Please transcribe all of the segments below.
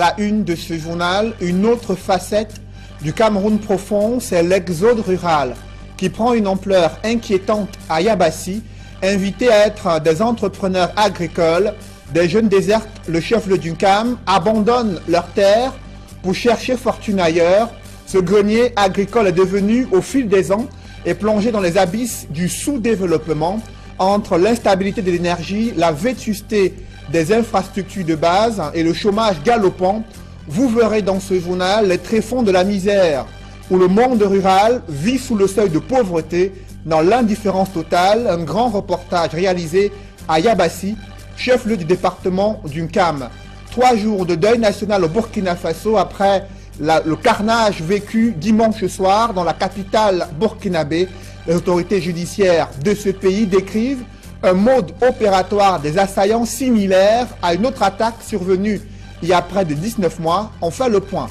À la une de ce journal, une autre facette du Cameroun profond, c'est l'exode rural qui prend une ampleur inquiétante à Yabassi. Invités à être des entrepreneurs agricoles, des jeunes désertent le chef-lieu du Cam, abandonnent leurs terres pour chercher fortune ailleurs. Ce grenier agricole est devenu, au fil des ans, et plongé dans les abysses du sous-développement entre l'instabilité de l'énergie, la vétusté des infrastructures de base et le chômage galopant. Vous verrez dans ce journal les tréfonds de la misère où le monde rural vit sous le seuil de pauvreté dans l'indifférence totale. Un grand reportage réalisé à Yabassi, chef-lieu du département du Cam. 3 jours de deuil national au Burkina Faso après le carnage vécu dimanche soir dans la capitale burkinabé. Les autorités judiciaires de ce pays décrivent un mode opératoire des assaillants similaire à une autre attaque survenue il y a près de 19 mois. On fait le point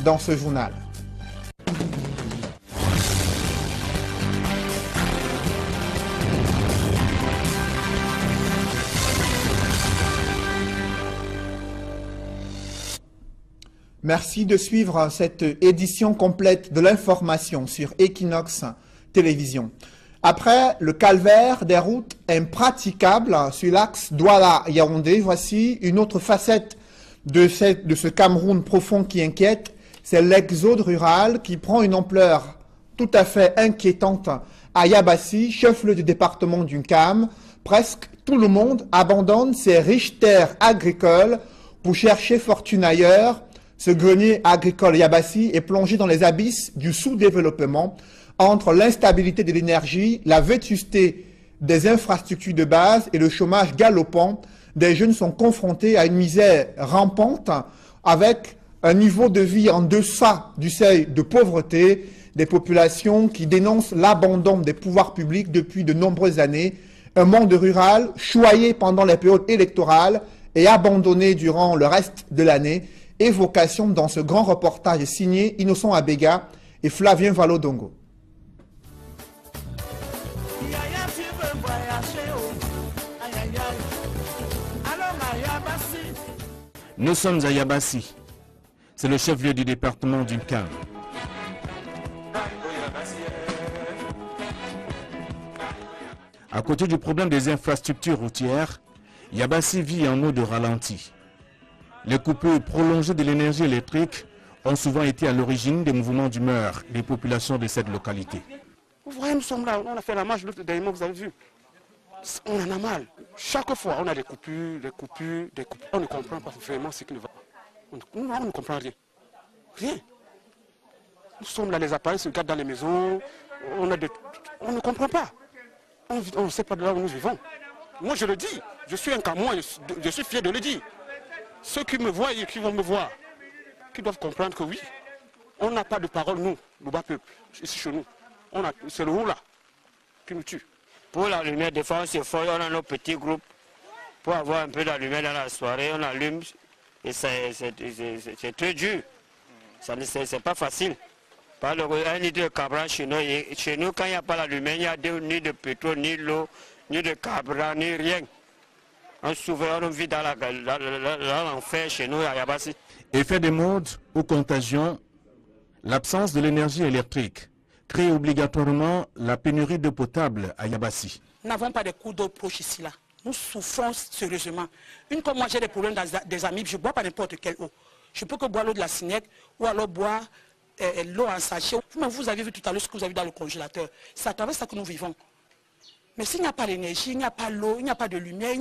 dans ce journal. Merci de suivre cette édition complète de l'information sur Equinox Télévision. Après le calvaire des routes impraticables sur l'axe Douala-Yaoundé, voici une autre facette de ce Cameroun profond qui inquiète. C'est l'exode rural qui prend une ampleur tout à fait inquiétante à Yabassi, chef-lieu du département du Cam. Presque tout le monde abandonne ses riches terres agricoles pour chercher fortune ailleurs. Ce grenier agricole Yabassi est plongé dans les abysses du sous-développement entre l'instabilité de l'énergie, la vétusté des infrastructures de base et le chômage galopant. Des jeunes sont confrontés à une misère rampante avec un niveau de vie en deçà du seuil de pauvreté, des populations qui dénoncent l'abandon des pouvoirs publics depuis de nombreuses années, un monde rural choyé pendant les périodes électorales et abandonné durant le reste de l'année. Évocation dans ce grand reportage signé Innocent Abega et Flavien Valodongo. Nous sommes à Yabassi. C'est le chef-lieu du département du Cam. À côté du problème des infrastructures routières, Yabassi vit en mode ralenti. Les coupures prolongées de l'énergie électrique ont souvent été à l'origine des mouvements d'humeur des populations de cette localité. Vous voyez, nous sommes là, on a fait la marche l'autre dernier mois, vous avez vu. On en a mal. Chaque fois, on a des coupures. On ne comprend pas vraiment ce qui ne va pas. On ne comprend rien. Rien. Nous sommes là, les appareils se gardent dans les maisons. On ne comprend pas. On ne sait pas de là où nous vivons. Moi, je le dis. Je suis un Cameroun, je suis fier de le dire. Ceux qui me voient et qui vont me voir, qui doivent comprendre que oui, on n'a pas de parole, nous, le bas peuple, ici chez nous. C'est le roux là qui nous tue. Pour la lumière, des fois on se force, on a nos petits groupes pour avoir un peu de lumière dans la soirée, on allume et c'est très dur. C'est pas facile. Par le 1 litre de carburant chez nous, quand il n'y a pas la lumière, il n'y a ni de pétrole, ni l'eau, ni de carburant, ni rien. On souverain, on vit dans l'enfer chez nous à Yabassi. Effet des modes ou contagion, l'absence de l'énergie électrique crée obligatoirement la pénurie d'eau potable à Yabassi. Nous n'avons pas de cours d'eau proche ici là. Nous souffrons sérieusement. Une fois moi j'ai des problèmes des amis, je ne bois pas n'importe quelle eau. Je peux que boire l'eau de la Sinec ou alors boire l'eau en sachet. Vous avez vu tout à l'heure ce que vous avez dans le congélateur. C'est à travers ça que nous vivons. Mais s'il n'y a pas d'énergie, il n'y a pas l'eau, il n'y a pas de lumière,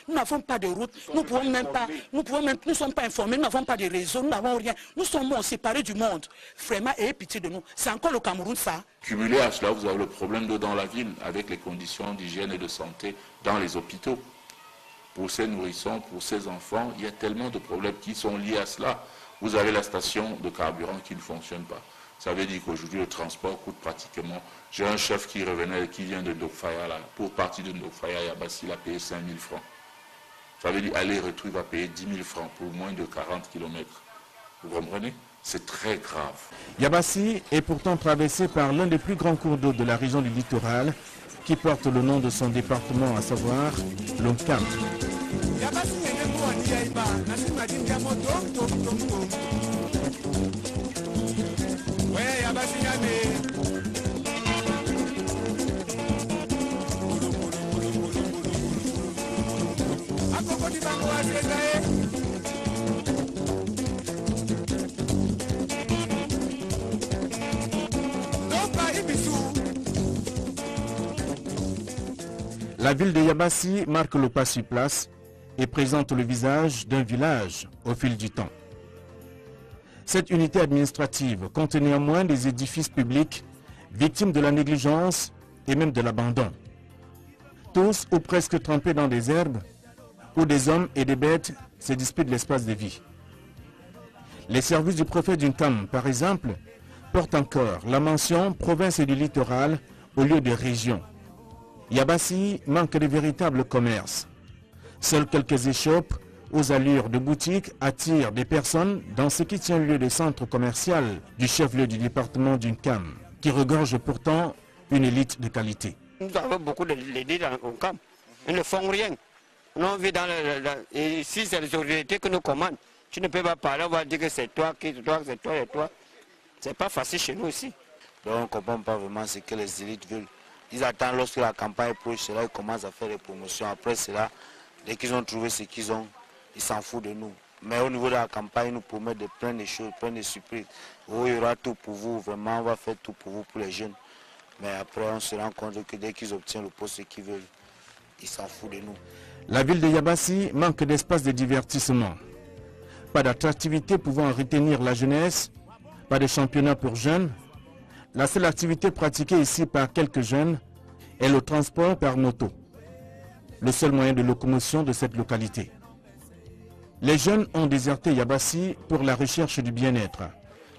nous n'avons pas de route, nous ne sommes pas informés, nous n'avons pas de réseau, nous n'avons rien. Nous sommes séparés du monde. Vraiment, ayez pitié de nous. C'est encore le Cameroun, ça. Cumulé à cela, vous avez le problème d'eau dans la ville, avec les conditions d'hygiène et de santé dans les hôpitaux. Pour ces nourrissons, pour ces enfants, il y a tellement de problèmes qui sont liés à cela. Vous avez la station de carburant qui ne fonctionne pas. Ça veut dire qu'aujourd'hui, le transport coûte pratiquement... J'ai un chef qui revenait, qui vient de Ndokfaya, là. Pour partir de Ndokfaya, Yabassi, il a payé 5 000 francs. Ça veut dire aller-retour, il va payer 10 000 francs pour moins de 40 km. Vous comprenez? C'est très grave. Yabassi est pourtant traversé par l'un des plus grands cours d'eau de la région du littoral, qui porte le nom de son département, à savoir l'Onkam. La ville de Yabassi marque le pas sur place et présente le visage d'un village au fil du temps. Cette unité administrative compte néanmoins des édifices publics victimes de la négligence et même de l'abandon. Tous ou presque trempés dans des herbes où des hommes et des bêtes se disputent l'espace de vie. Les services du préfet d'Unkam, par exemple, portent encore la mention province et du littoral au lieu de région. Yabassi manque de véritable commerce. Seules quelques échoppes aux allures de boutiques attirent des personnes dans ce qui tient lieu de centre commercial du chef-lieu du département d'Unkam, qui regorge pourtant une élite de qualité. Nous avons beaucoup d'élites en Unkam. Ils ne font rien. On vit dans et ici, c'est les autorités que nous commandent. Tu ne peux pas parler, on va dire que c'est toi, c'est toi et toi. C'est pas facile chez nous ici. Donc on ne comprend pas vraiment ce que les élites veulent. Ils attendent lorsque la campagne est proche, là ils commencent à faire des promotions. Après cela, dès qu'ils ont trouvé ce qu'ils ont, ils s'en foutent de nous. Mais au niveau de la campagne, ils nous promettent de plein de choses, plein de surprises. Oh, il y aura tout pour vous, vraiment, on va faire tout pour vous, pour les jeunes. Mais après, on se rend compte que dès qu'ils obtiennent le poste qu'ils veulent, ils s'en foutent de nous. La ville de Yabassi manque d'espace de divertissement. Pas d'attractivité pouvant retenir la jeunesse, pas de championnat pour jeunes. La seule activité pratiquée ici par quelques jeunes est le transport par moto, le seul moyen de locomotion de cette localité. Les jeunes ont déserté Yabassi pour la recherche du bien-être.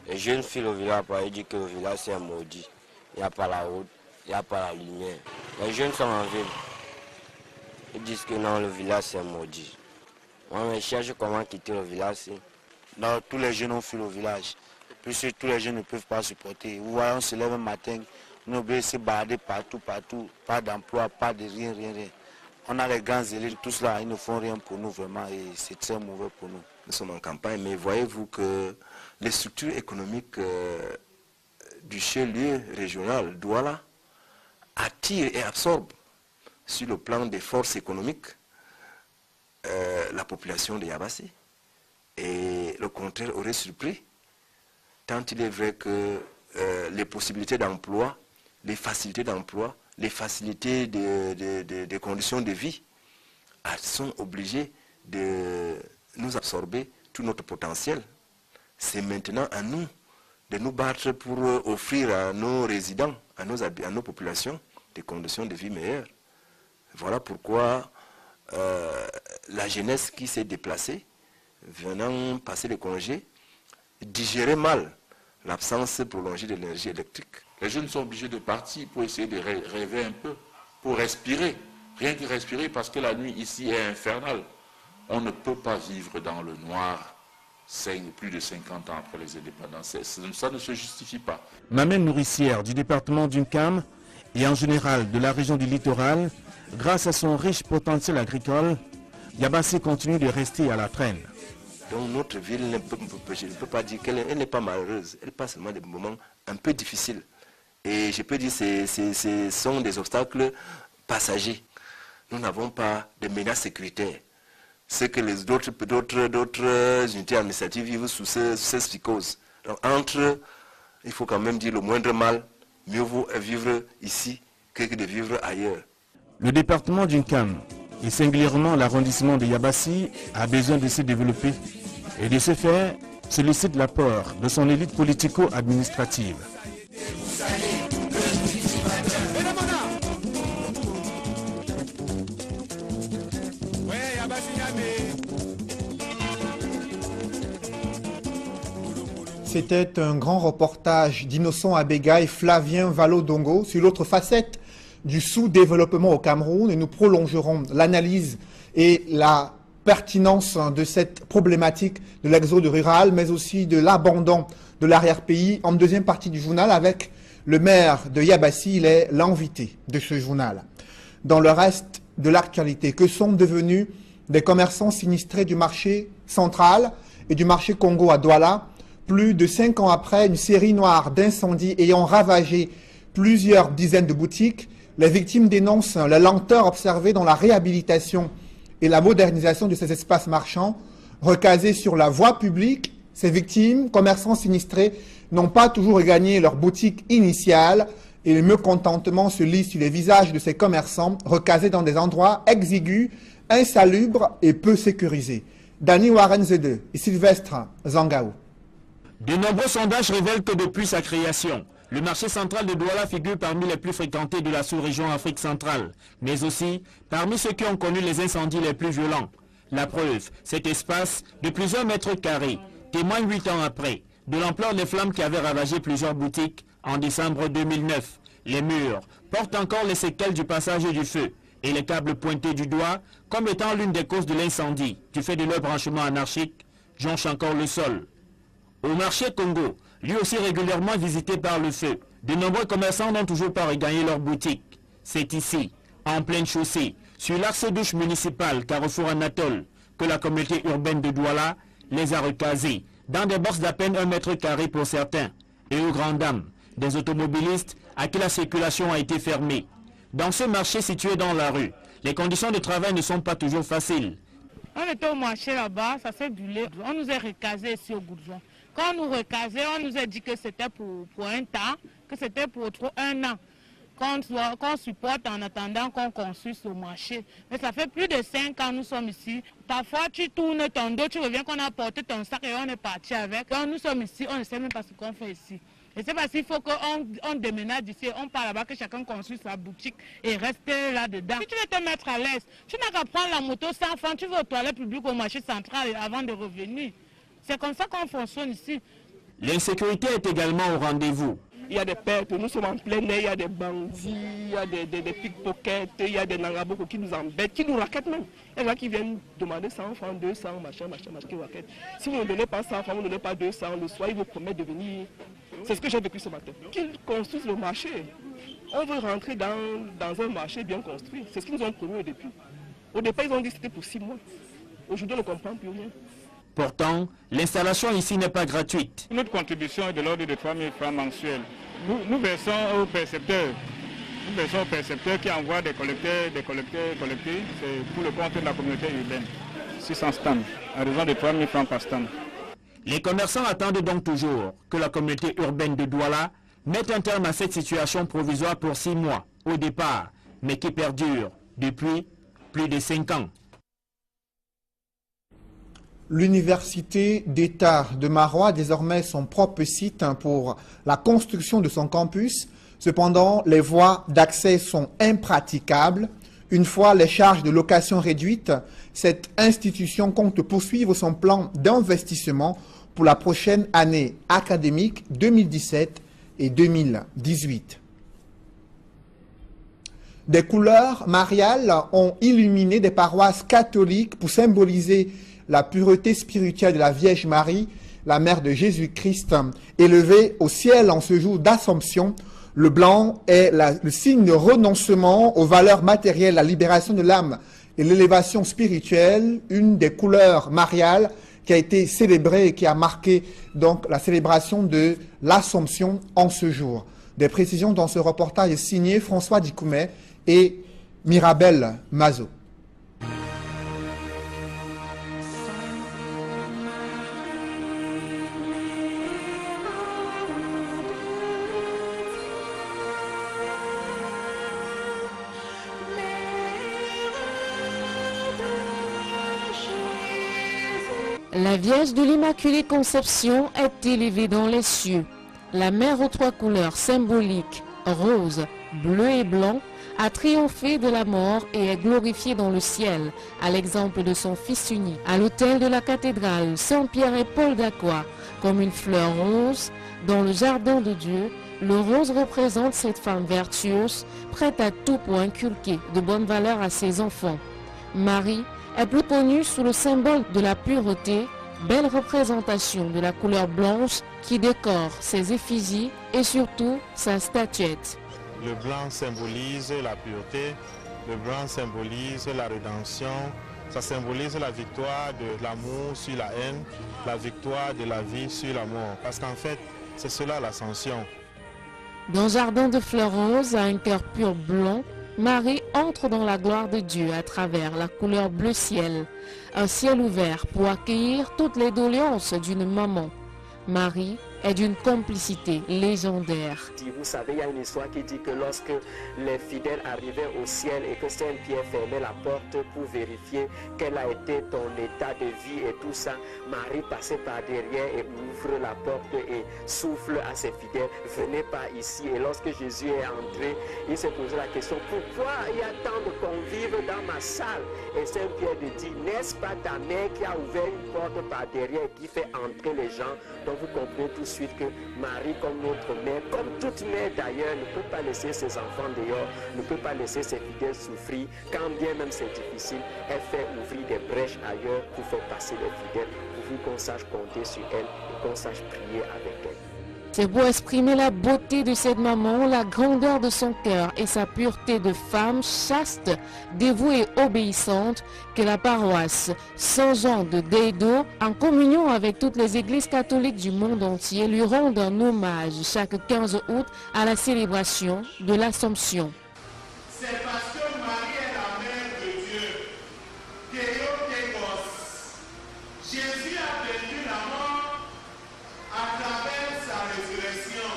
Les jeunes filent au village pour dire que le village c'est maudit. Il n'y a pas la route, il n'y a pas la lumière. Les jeunes sont en ville. Ils disent que non, le village c'est maudit. On cherche comment quitter le village. Non, tous les jeunes ont fui au village. Puisque tous les jeunes ne peuvent pas supporter. Vous voyez, on se lève un matin, on oublie de se balader partout, pas d'emploi, pas de rien. On a les grands élites, tout cela, ils ne font rien pour nous vraiment et c'est très mauvais pour nous. Nous sommes en campagne, mais voyez-vous que les structures économiques du chef-lieu régional Douala attirent et absorbent sur le plan des forces économiques la population de Yabassi. Et le contraire aurait surpris, tant il est vrai que les possibilités d'emploi, les facilités d'emploi, les facilités des conditions de vie sont obligées de nous absorber tout notre potentiel. C'est maintenant à nous de nous battre pour offrir à nos résidents, à nos populations, des conditions de vie meilleures. Voilà pourquoi la jeunesse qui s'est déplacée, venant passer les congés, digérait mal l'absence prolongée de l'énergie électrique. Les jeunes sont obligés de partir pour essayer de rêver un peu, pour respirer. Rien que respirer parce que la nuit ici est infernale. On ne peut pas vivre dans le noir plus de 50 ans après les indépendances. Ça ne se justifie pas. Maman nourricière du département d'Unkam et en général de la région du littoral, grâce à son riche potentiel agricole, Yabassi continue de rester à la traîne. Donc notre ville, je ne peux pas dire qu'elle n'est pas malheureuse. Elle passe seulement des moments un peu difficiles. Et je peux dire que ce sont des obstacles passagers. Nous n'avons pas de menaces sécuritaires. C'est que les d'autres unités administratives vivent sous ces psychoses. Donc il faut quand même dire le moindre mal, mieux vaut vivre ici que de vivre ailleurs. Le département d'Unkam, et singulièrement l'arrondissement de Yabassi, a besoin de se développer et de ce faire sollicite l'apport de son élite politico-administrative. C'était un grand reportage d'Innocent Abega et Flavien Valo-Dongo sur l'autre facette du sous-développement au Cameroun, et nous prolongerons l'analyse et la pertinence de cette problématique de l'exode rural, mais aussi de l'abandon de l'arrière-pays en deuxième partie du journal avec le maire de Yabassi. Il est l'invité de ce journal. Dans le reste de l'actualité, que sont devenus des commerçants sinistrés du marché central et du marché Congo à Douala. Plus de 5 ans après une série noire d'incendies ayant ravagé plusieurs dizaines de boutiques, les victimes dénoncent la lenteur observée dans la réhabilitation et la modernisation de ces espaces marchands. Recasés sur la voie publique, ces victimes, commerçants sinistrés, n'ont pas toujours regagné leur boutique initiale et le mécontentement se lit sur les visages de ces commerçants recasés dans des endroits exigus, insalubres et peu sécurisés. Dani Warenzede et Sylvestre Zangao. De nombreux sondages révèlent que depuis sa création, le marché central de Douala figure parmi les plus fréquentés de la sous-région Afrique centrale, mais aussi parmi ceux qui ont connu les incendies les plus violents. La preuve, cet espace de plusieurs mètres carrés témoigne 8 ans après de l'ampleur des flammes qui avaient ravagé plusieurs boutiques en décembre 2009. Les murs portent encore les séquelles du passage du feu et les câbles pointés du doigt comme étant l'une des causes de l'incendie du fait de leur branchement anarchique jonchent encore le sol. Au marché Congo, lui aussi régulièrement visité par le feu, de nombreux commerçants n'ont toujours pas regagné leur boutique. C'est ici, en pleine chaussée, sur l'axe douche municipal Carrefour Anatole, que la communauté urbaine de Douala les a recasés, dans des boxes d'à peine 1 mètre carré pour certains, et aux grandes dames des automobilistes à qui la circulation a été fermée. Dans ce marché situé dans la rue, les conditions de travail ne sont pas toujours faciles. On était au marché là-bas, ça s'est brûlé. On nous a recasés ici au goudron. Quand on nous recasait, on nous a dit que c'était pour un temps, que c'était pour 1 an. Qu'on supporte en attendant qu'on construise le marché. Mais ça fait plus de 5 ans que nous sommes ici. Parfois, tu tournes ton dos, tu reviens qu'on a porté ton sac et on est parti avec. Quand nous sommes ici, on ne sait même pas ce qu'on fait ici. Et c'est parce qu'il faut qu'on déménage d'ici, on part là-bas, que chacun construise sa boutique et reste là-dedans. Si tu veux te mettre à l'aise, tu n'as qu'à prendre la moto sans francs, tu vas aux toilettes publiques au marché central avant de revenir. C'est comme ça qu'on fonctionne ici. L'insécurité est également au rendez-vous. Il y a des pertes, nous sommes en plein air, il y a des bandits, il y a des pickpockets, il y a des nangaboko qui nous embêtent, qui nous raquettent même. Il y a des gens qui viennent demander 100 francs, 200, machin, qui raquettent. Si vous ne donnez pas 100 francs, vous ne donnez pas 200, le soir, ils vous promettent de venir. C'est ce que j'ai vécu ce matin. Qu'ils construisent le marché. On veut rentrer dans un marché bien construit. C'est ce qu'ils nous ont promis au début. Au départ, ils ont dit que c'était pour 6 mois. Aujourd'hui, on ne comprend plus rien. Pourtant, l'installation ici n'est pas gratuite. Notre contribution est de l'ordre de 3 000 francs mensuels. Nous versons aux percepteurs. Nous versons aux percepteurs qui envoient des collecteurs collectés. C'est pour le compte de la communauté urbaine. 600 stands, à raison de 3 000 francs par stand. Les commerçants attendent donc toujours que la communauté urbaine de Douala mette un terme à cette situation provisoire pour 6 mois au départ, mais qui perdure depuis plus de 5 ans. L'Université d'État de Marois a désormais son propre site pour la construction de son campus. Cependant, les voies d'accès sont impraticables. Une fois les charges de location réduites, cette institution compte poursuivre son plan d'investissement pour la prochaine année académique 2017 et 2018. Des couleurs mariales ont illuminé des paroisses catholiques pour symboliser la pureté spirituelle de la Vierge Marie, la mère de Jésus-Christ, élevée au ciel en ce jour d'Assomption. Le blanc est le signe de renoncement aux valeurs matérielles, la libération de l'âme et l'élévation spirituelle, une des couleurs mariales qui a été célébrée et qui a marqué donc la célébration de l'Assomption en ce jour. Des précisions dans ce reportage signé François Dikoumet et Mirabel Mazo. La Vierge de l'Immaculée Conception est élevée dans les cieux. La mère aux 3 couleurs symboliques, rose, bleu et blanc, a triomphé de la mort et est glorifiée dans le ciel, à l'exemple de son Fils unique. À l'autel de la cathédrale Saint-Pierre et Paul d'Aqua, comme une fleur rose, dans le jardin de Dieu, le rose représente cette femme vertueuse, prête à tout pour inculquer de bonnes valeurs à ses enfants. Marie est plus connue sous le symbole de la pureté, belle représentation de la couleur blanche qui décore ses effigies et surtout sa statuette. Le blanc symbolise la pureté, le blanc symbolise la rédemption, Ça symbolise la victoire de l'amour sur la haine, la victoire de la vie sur la mort. Parce qu'en fait, c'est cela l'ascension. Dans le jardin de fleurs roses, à un cœur pur blanc, Marie entre dans la gloire de Dieu à travers la couleur bleu ciel. Un ciel ouvert pour accueillir toutes les doléances d'une maman. Marie est d'une complicité légendaire. Vous savez, il y a une histoire qui dit que lorsque les fidèles arrivaient au ciel et que Saint-Pierre fermait la porte pour vérifier quel a été ton état de vie et tout ça, Marie passait par derrière et ouvre la porte et souffle à ses fidèles, venez pas ici. Et lorsque Jésus est entré, il s'est posé la question, pourquoi il y a tant de convives dans ma salle? Et Saint-Pierre lui dit, n'est-ce pas ta mère qui a ouvert une porte par derrière et qui fait entrer les gens? Donc vous comprenez tout de suite que Marie, comme notre mère, comme toute mère d'ailleurs, ne peut pas laisser ses enfants dehors, ne peut pas laisser ses fidèles souffrir, quand bien même c'est difficile, elle fait ouvrir des brèches ailleurs pour faire passer les fidèles, pour qu'on sache compter sur elle et qu'on sache prier avec elle. C'est pour exprimer la beauté de cette maman, la grandeur de son cœur et sa pureté de femme chaste, dévouée et obéissante que la paroisse Saint-Jean de Deido, en communion avec toutes les églises catholiques du monde entier, lui rendent un hommage chaque 15 août à la célébration de l'Assomption. C'est parce que Marie est la mère de Dieu, Jésus a vaincu la mort à travers sa résurrection.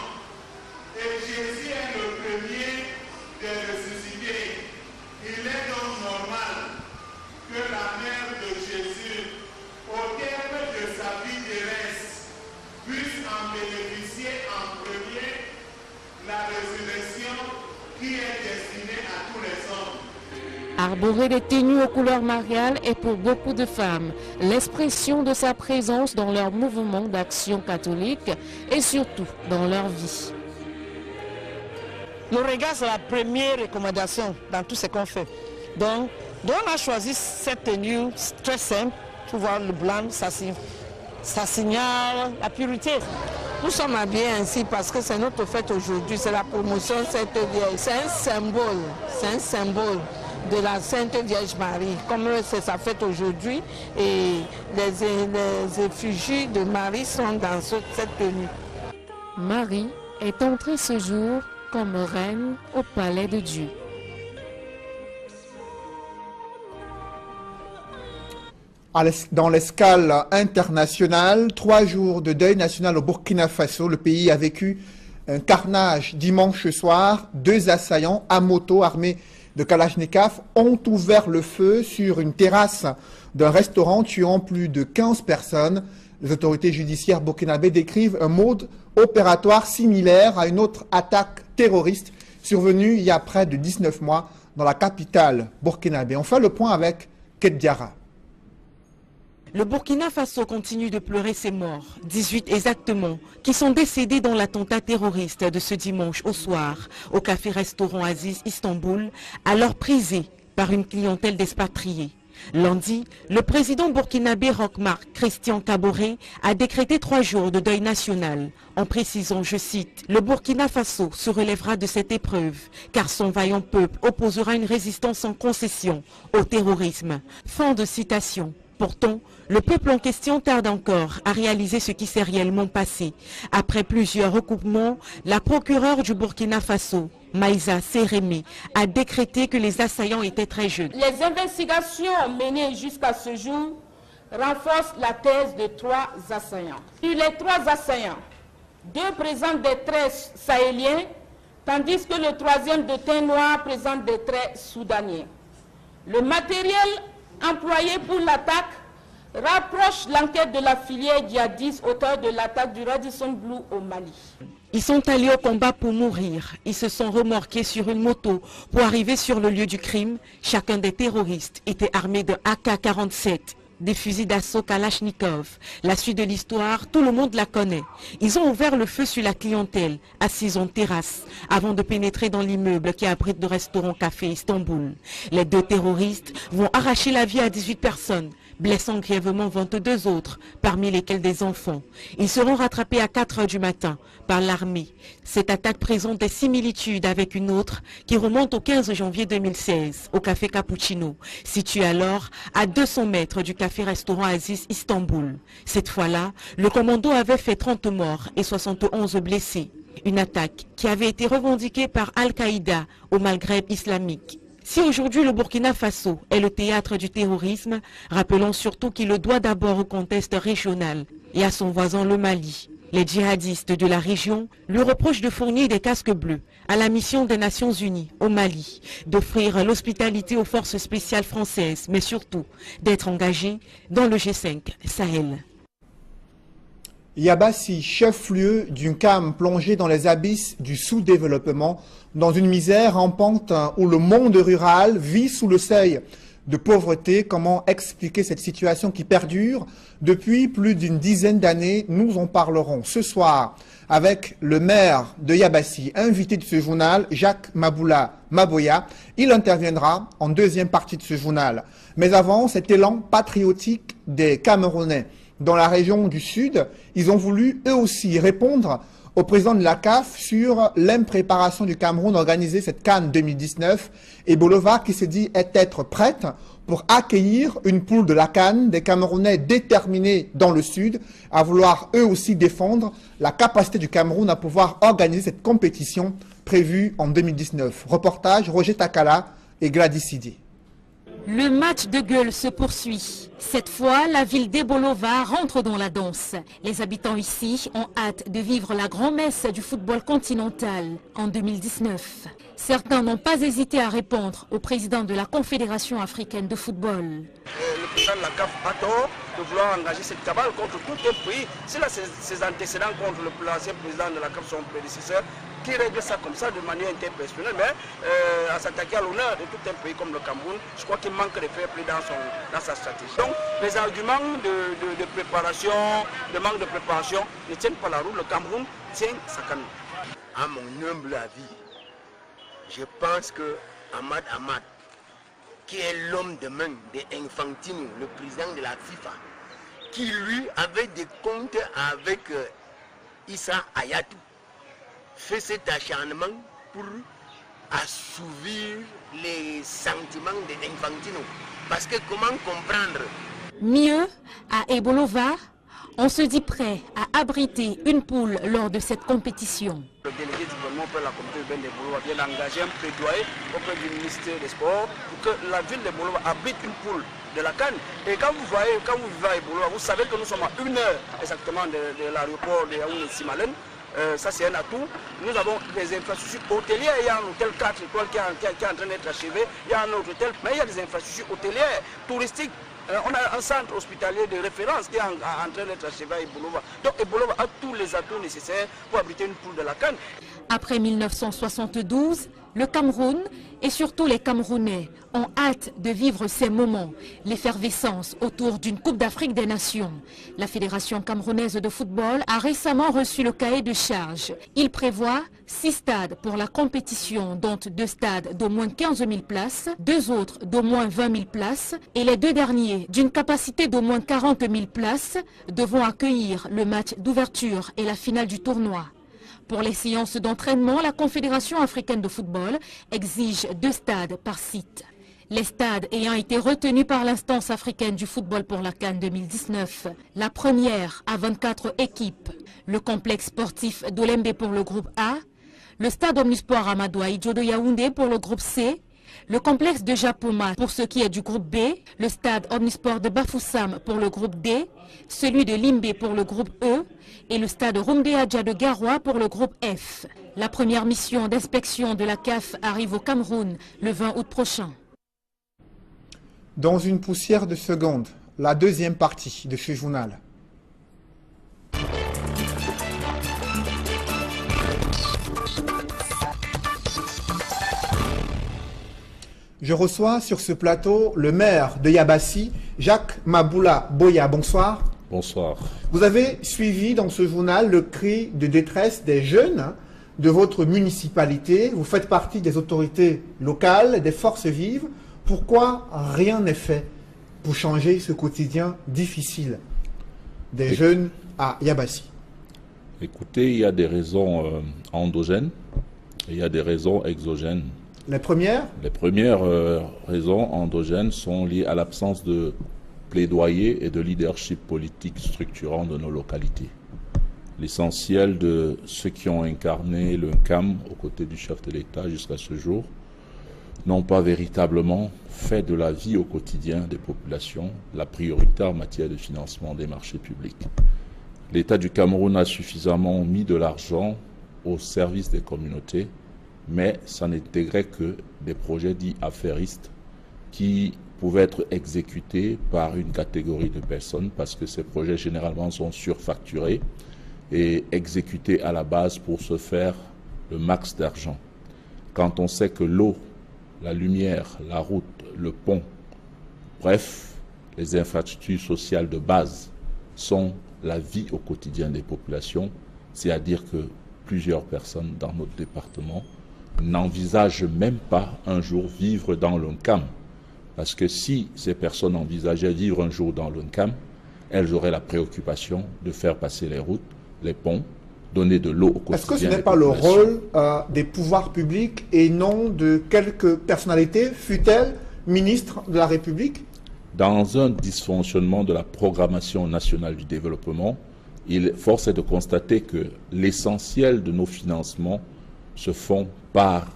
Et Jésus est le premier des ressuscités. Il est donc normal que la mère de Jésus, au terme de sa vie terrestre, puisse en bénéficier en premier la résurrection qui est destinée à tous les hommes. Arborer des tenues aux couleurs mariales est pour beaucoup de femmes l'expression de sa présence dans leur mouvement d'action catholique et surtout dans leur vie. Le regard, c'est la première recommandation dans tout ce qu'on fait. Donc on a choisi cette tenue très simple. Pour voir le blanc, ça signale la pureté. Nous sommes habillés ainsi parce que c'est notre fête aujourd'hui, c'est la promotion de cette vieille. C'est un symbole de la Sainte Vierge Marie. Comme c'est sa fête aujourd'hui et les effigies de Marie sont dans cette tenue. Marie est entrée ce jour comme reine au palais de Dieu. Dans l'escale internationale, 3 jours de deuil national au Burkina Faso. Le pays a vécu un carnage dimanche soir. 2 assaillants à moto armés de Kalachnikov ont ouvert le feu sur une terrasse d'un restaurant tuant plus de 15 personnes. Les autorités judiciaires burkinabées décrivent un mode opératoire similaire à une autre attaque terroriste survenue il y a près de 19 mois dans la capitale burkinabé. On fait le point avec Ket Diarra. Le Burkina Faso continue de pleurer ses morts, 18 exactement, qui sont décédés dans l'attentat terroriste de ce dimanche au soir au café-restaurant Aziz Istanbul, alors prisé par une clientèle d'expatriés. Lundi, le président burkinabé Roch-Marc Christian Kaboré a décrété 3 jours de deuil national, en précisant, je cite, « Le Burkina Faso se relèvera de cette épreuve, car son vaillant peuple opposera une résistance sans concession au terrorisme. » Fin de citation. Pourtant, le peuple en question tarde encore à réaliser ce qui s'est réellement passé. Après plusieurs recoupements, la procureure du Burkina Faso, Maïsa Sérémé, a décrété que les assaillants étaient très jeunes. Les investigations menées jusqu'à ce jour renforcent la thèse de 3 assaillants. Sur les 3 assaillants, 2 présentent des traits sahéliens, tandis que le 3e de teint noir présente des traits soudaniens. Le matériel employé pour l'attaque rapproche l'enquête de la filière djihadiste auteur de l'attaque du Radisson Blu au Mali. Ils sont allés au combat pour mourir. Ils se sont remorqués sur une moto pour arriver sur le lieu du crime. Chacun des terroristes était armé de AK-47, des fusils d'assaut Kalachnikov. La suite de l'histoire, tout le monde la connaît. Ils ont ouvert le feu sur la clientèle, assise en terrasse, avant de pénétrer dans l'immeuble qui abrite le restaurant Café Istanbul. Les 2 terroristes vont arracher la vie à 18 personnes, blessant grièvement 22 autres, parmi lesquels des enfants. Ils seront rattrapés à 4 heures du matin par l'armée. Cette attaque présente des similitudes avec une autre qui remonte au 15 janvier 2016 au café Cappuccino, situé alors à 200 mètres du café-restaurant Aziz Istanbul. Cette fois-là, le commando avait fait 30 morts et 71 blessés. Une attaque qui avait été revendiquée par Al-Qaïda au Maghreb islamique. Si aujourd'hui le Burkina Faso est le théâtre du terrorisme, rappelons surtout qu'il le doit d'abord au contexte régional et à son voisin le Mali. Les djihadistes de la région lui reprochent de fournir des casques bleus à la mission des Nations Unies au Mali, d'offrir l'hospitalité aux forces spéciales françaises, mais surtout d'être engagé dans le G5 Sahel. Yabassi, chef-lieu d'une CAM plongée dans les abysses du sous-développement, dans une misère rampante où le monde rural vit sous le seuil de pauvreté. Comment expliquer cette situation qui perdure depuis plus d'une dizaine d'années? Nous en parlerons ce soir avec le maire de Yabassi, invité de ce journal, Jacques Maboula Maboya. Il interviendra en deuxième partie de ce journal. Mais avant, cet élan patriotique des Camerounais dans la région du Sud, ils ont voulu eux aussi répondre au président de la CAF sur l'impréparation du Cameroun d'organiser cette CAN 2019 et Bolova qui s'est dit être prête pour accueillir une poule de la CAN des Camerounais déterminés dans le Sud à vouloir eux aussi défendre la capacité du Cameroun à pouvoir organiser cette compétition prévue en 2019. Reportage Roger Takala et Gladys Sidi. Le match de gueule se poursuit. Cette fois, la ville d'Ebolova rentre dans la danse. Les habitants ici ont hâte de vivre la grand-messe du football continental en 2019. Certains n'ont pas hésité à répondre au président de la Confédération africaine de football. Le président de la CAF a tort de vouloir engager cette cabale contre tout un pays. C'est là ses antécédents contre l'ancien président de la CAF, son prédécesseur, qui règle ça comme ça de manière interpersonnelle, mais à s'attaquer à l'honneur de tout un pays comme le Cameroun, je crois qu'il manque de fair play dans sa stratégie. Donc les arguments de préparation, de manque de préparation ne tiennent pas la route. Le Cameroun tient sa canne. À mon humble avis, je pense que Ahmad Ahmad, qui est l'homme de main d'Infantino, le président de la FIFA, qui lui avait des comptes avec Issa Hayatou, fait cet acharnement pour assouvir les sentiments de Infantino. Parce que comment comprendre? Mieux, à Ebolova, on se dit prêt à abriter une poule lors de cette compétition. Le délégué du gouvernement pour la communauté urbaine d'Ebolova vient d'engager un plaidoyer auprès du ministère des Sports pour que la ville d'Ebolova abrite une poule de la CAN. Et quand vous vivez à Ebolova, vous savez que nous sommes à 1 heure exactement de l'aéroport de Yaoundé-Simalène. Ça c'est un atout. Nous avons des infrastructures hôtelières. Il y a un hôtel 4 étoiles qui est en train d'être achevé. Il y a un autre hôtel, mais il y a des infrastructures hôtelières, touristiques. On a un centre hospitalier de référence qui est en train d'être achevé à Ebolova. Donc Ebolova a tous les atouts nécessaires pour abriter une poule de la CAN. Après 1972, le Cameroun et surtout les Camerounais ont hâte de vivre ces moments, l'effervescence autour d'une Coupe d'Afrique des Nations. La Fédération camerounaise de football a récemment reçu le cahier de charge. Il prévoit 6 stades pour la compétition, dont 2 stades d'au moins 15 000 places, 2 autres d'au moins 20 000 places et les 2 derniers d'une capacité d'au moins 40 000 places devront accueillir le match d'ouverture et la finale du tournoi. Pour les séances d'entraînement, la Confédération africaine de football exige 2 stades par site. Les stades ayant été retenus par l'instance africaine du football pour la CAN 2019. La première à 24 équipes. Le complexe sportif d'Olembe pour le groupe A. Le stade Omnisport Amadou Ahidjo de Yaoundé pour le groupe C. Le complexe de Japoma pour ce qui est du groupe B. Le stade Omnisport de Bafoussam pour le groupe D. Celui de Limbe pour le groupe E. Et le stade Rumde Adja de Garoua pour le groupe F. La première mission d'inspection de la CAF arrive au Cameroun le 20 août prochain. Dans une poussière de seconde, la deuxième partie de ce journal. Je reçois sur ce plateau le maire de Yabassi, Jacques Maboula Boya. Bonsoir. Bonsoir. Vous avez suivi dans ce journal le cri de détresse des jeunes de votre municipalité. Vous faites partie des autorités locales, des forces vives. Pourquoi rien n'est fait? pour changer ce quotidien difficile des jeunes à Yabassi? Écoutez, il y a des raisons endogènes et il y a des raisons exogènes. Les premières? Les premières raisons endogènes sont liées à l'absence de plaidoyer et de leadership politique structurant de nos localités. L'essentiel de ceux qui ont incarné le NCAM aux côtés du chef de l'État jusqu'à ce jour n'ont pas véritablement fait de la vie au quotidien des populations la priorité en matière de financement des marchés publics. L'État du Cameroun a suffisamment mis de l'argent au service des communautés, mais ça n'intégrait que des projets dits affairistes qui pouvaient être exécutés par une catégorie de personnes parce que ces projets généralement sont surfacturés et exécutés à la base pour se faire le max d'argent. Quand on sait que l'eau, la lumière, la route, le pont, bref, les infrastructures sociales de base sont la vie au quotidien des populations, c'est-à-dire que plusieurs personnes dans notre département n'envisagent même pas un jour vivre dans le NCAM. Parce que si ces personnes envisageaient vivre un jour dans le NCAM, elles auraient la préoccupation de faire passer les routes, les ponts, donner de l'eau au quotidien. Est-ce que ce n'est pas le rôle des pouvoirs publics et non de quelques personnalités, fût-elles ministres de la République? Dans un dysfonctionnement de la programmation nationale du développement, force est de constater que l'essentiel de nos financements se font par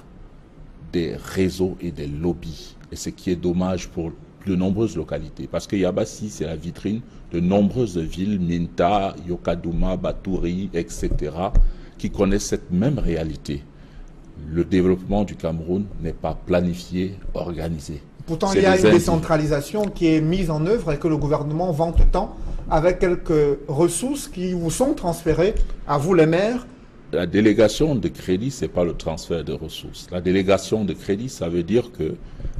des réseaux et des lobbies. Et ce qui est dommage pour de nombreuses localités. Parce que Yabassi, c'est la vitrine de nombreuses villes, Minta, Yokadouma, Batouri, etc., qui connaissent cette même réalité. Le développement du Cameroun n'est pas planifié, organisé. Pourtant, il y a une décentralisation qui est mise en œuvre et que le gouvernement vante tant, avec quelques ressources qui vous sont transférées à vous les maires. La délégation de crédit, ce n'est pas le transfert de ressources. La délégation de crédit, ça veut dire que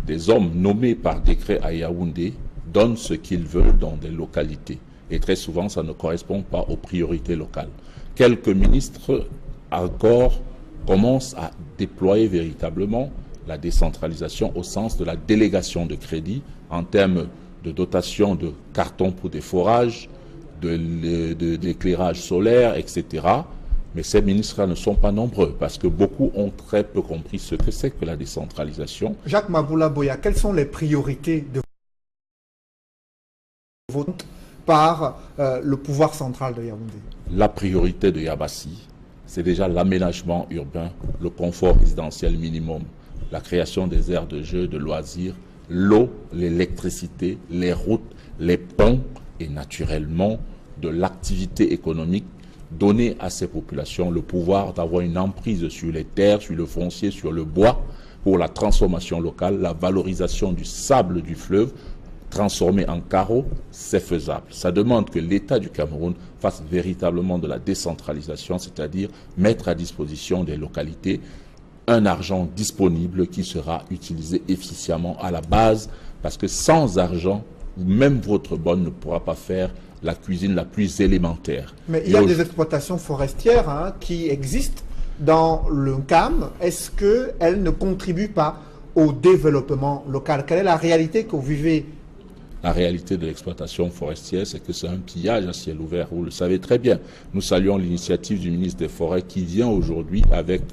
des hommes nommés par décret à Yaoundé donnent ce qu'ils veulent dans des localités. Et très souvent, ça ne correspond pas aux priorités locales. Quelques ministres encore commencent à déployer véritablement la décentralisation au sens de la délégation de crédit en termes de dotation de cartons pour des forages, d'éclairage solaire, etc. Mais ces ministres ne sont pas nombreux parce que beaucoup ont très peu compris ce que c'est que la décentralisation. Jacques Maboula Boya, quelles sont les priorités de vote par le pouvoir central de Yaoundé? La priorité de Yabassi, c'est déjà l'aménagement urbain, le confort résidentiel minimum, la création des aires de jeux, de loisirs, l'eau, l'électricité, les routes, les ponts et naturellement de l'activité économique, donner à ces populations le pouvoir d'avoir une emprise sur les terres, sur le foncier, sur le bois, pour la transformation locale, la valorisation du sable du fleuve, transformé en carreaux, c'est faisable. Ça demande que l'État du Cameroun fasse véritablement de la décentralisation, c'est-à-dire mettre à disposition des localités un argent disponible qui sera utilisé efficacement à la base, parce que sans argent, même votre bonne ne pourra pas faire la cuisine la plus élémentaire. Mais il y a des exploitations forestières qui existent dans le NCAM. Est-ce qu'elles ne contribuent pas au développement local? Quelle est la réalité que vous vivez? La réalité de l'exploitation forestière, c'est que c'est un pillage à ciel ouvert. Vous le savez très bien. Nous saluons l'initiative du ministre des Forêts qui vient aujourd'hui, avec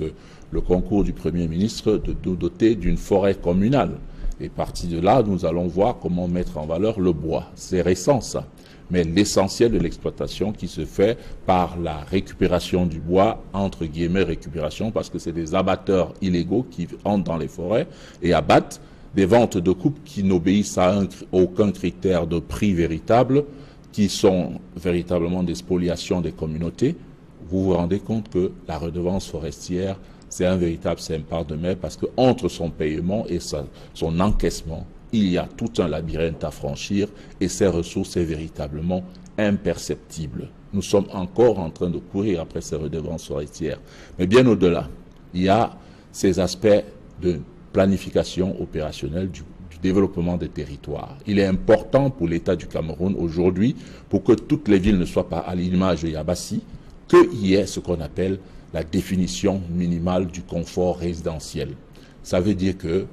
le concours du Premier ministre, de nous doter d'une forêt communale. Et parti de là, nous allons voir comment mettre en valeur le bois. C'est récent, ça. Mais l'essentiel de l'exploitation qui se fait par la récupération du bois, entre guillemets récupération, parce que c'est des abatteurs illégaux qui entrent dans les forêts et abattent, des ventes de coupe qui n'obéissent à aucun critère de prix véritable, qui sont véritablement des spoliations des communautés. Vous vous rendez compte que la redevance forestière, c'est un véritable sympare de mer, parce que entre son paiement et son encaissement, il y a tout un labyrinthe à franchir et ces ressources est véritablement imperceptible. Nous sommes encore en train de courir après ces redevances forestières. Mais bien au-delà, il y a ces aspects de planification opérationnelle du développement des territoires. Il est important pour l'État du Cameroun aujourd'hui, pour que toutes les villes ne soient pas à l'image de Yabassi, qu'il y ait ce qu'on appelle la définition minimale du confort résidentiel. Ça veut dire que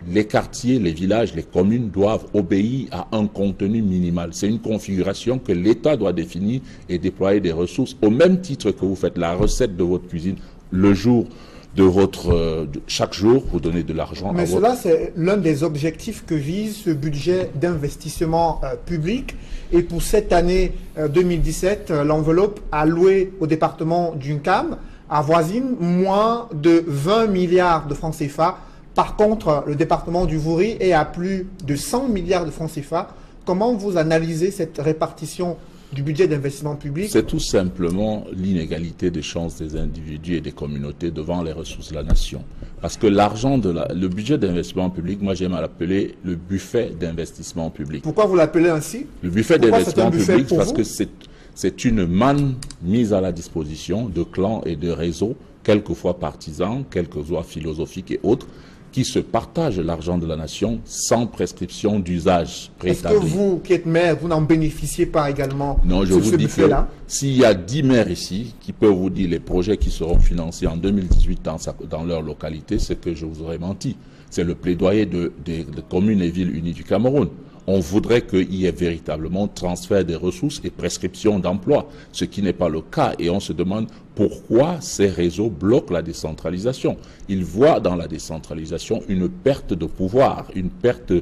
les quartiers, les villages, les communes doivent obéir à un contenu minimal. C'est une configuration que l'État doit définir et déployer des ressources au même titre que vous faites la recette de votre cuisine le jour de votre... chaque jour, vous donnez de l'argent. Mais cela, c'est l'un des objectifs que vise ce budget d'investissement public. Et pour cette année 2017, l'enveloppe allouée au département d'Uncam avoisine moins de 20 milliards de francs CFA. Par contre, le département du Vouri est à plus de 100 milliards de francs CFA. Comment vous analysez cette répartition du budget d'investissement public? C'est tout simplement l'inégalité des chances des individus et des communautés devant les ressources de la nation. Parce que le budget d'investissement public, moi j'aime à l'appeler le buffet d'investissement public. Pourquoi vous l'appelez ainsi? Le buffet d'investissement public parce que c'est une manne mise à la disposition de clans et de réseaux, quelquefois partisans, quelquefois philosophiques et autres, qui se partagent l'argent de la nation sans prescription d'usage préétabli. Est-ce que vous, qui êtes maire, vous n'en bénéficiez pas également? Non, je vous dis que s'il y a 10 maires ici qui peuvent vous dire les projets qui seront financés en 2018 dans leur localité, c'est que je vous aurais menti. C'est le plaidoyer des communes et villes unies du Cameroun. On voudrait qu'il y ait véritablement transfert des ressources et prescription d'emploi, ce qui n'est pas le cas. Et on se demande pourquoi ces réseaux bloquent la décentralisation. Ils voient dans la décentralisation une perte de pouvoir, une perte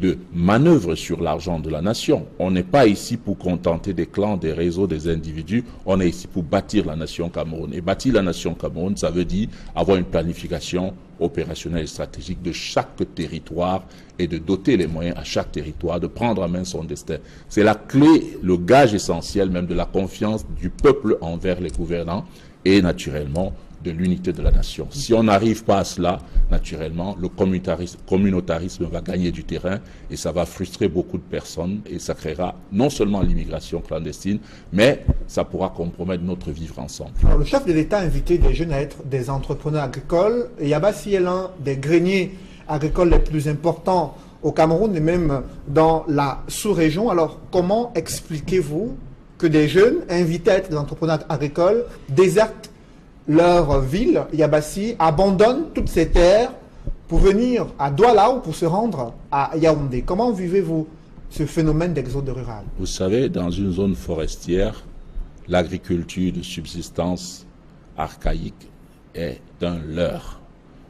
de manœuvre sur l'argent de la nation. On n'est pas ici pour contenter des clans, des réseaux, des individus. On est ici pour bâtir la nation Cameroun. Et bâtir la nation Cameroun, ça veut dire avoir une planification opérationnelle et stratégique de chaque territoire et de doter les moyens à chaque territoire de prendre en main son destin. C'est la clé, le gage essentiel même de la confiance du peuple envers les gouvernants et naturellement de l'unité de la nation. Si on n'arrive pas à cela, naturellement, le communautarisme va gagner du terrain et ça va frustrer beaucoup de personnes et ça créera non seulement l'immigration clandestine, mais ça pourra compromettre notre vivre ensemble. Alors, le chef de l'État a invité des jeunes à être des entrepreneurs agricoles et Yabassi est l'un des greniers agricoles les plus importants au Cameroun et même dans la sous-région. Alors, comment expliquez-vous que des jeunes invités à être des entrepreneurs agricoles désertent leur ville, Yabassi, abandonnent toutes ces terres pour venir à Douala ou pour se rendre à Yaoundé? Comment vivez-vous ce phénomène d'exode rural? Vous savez, dans une zone forestière, l'agriculture de subsistance archaïque est un leurre.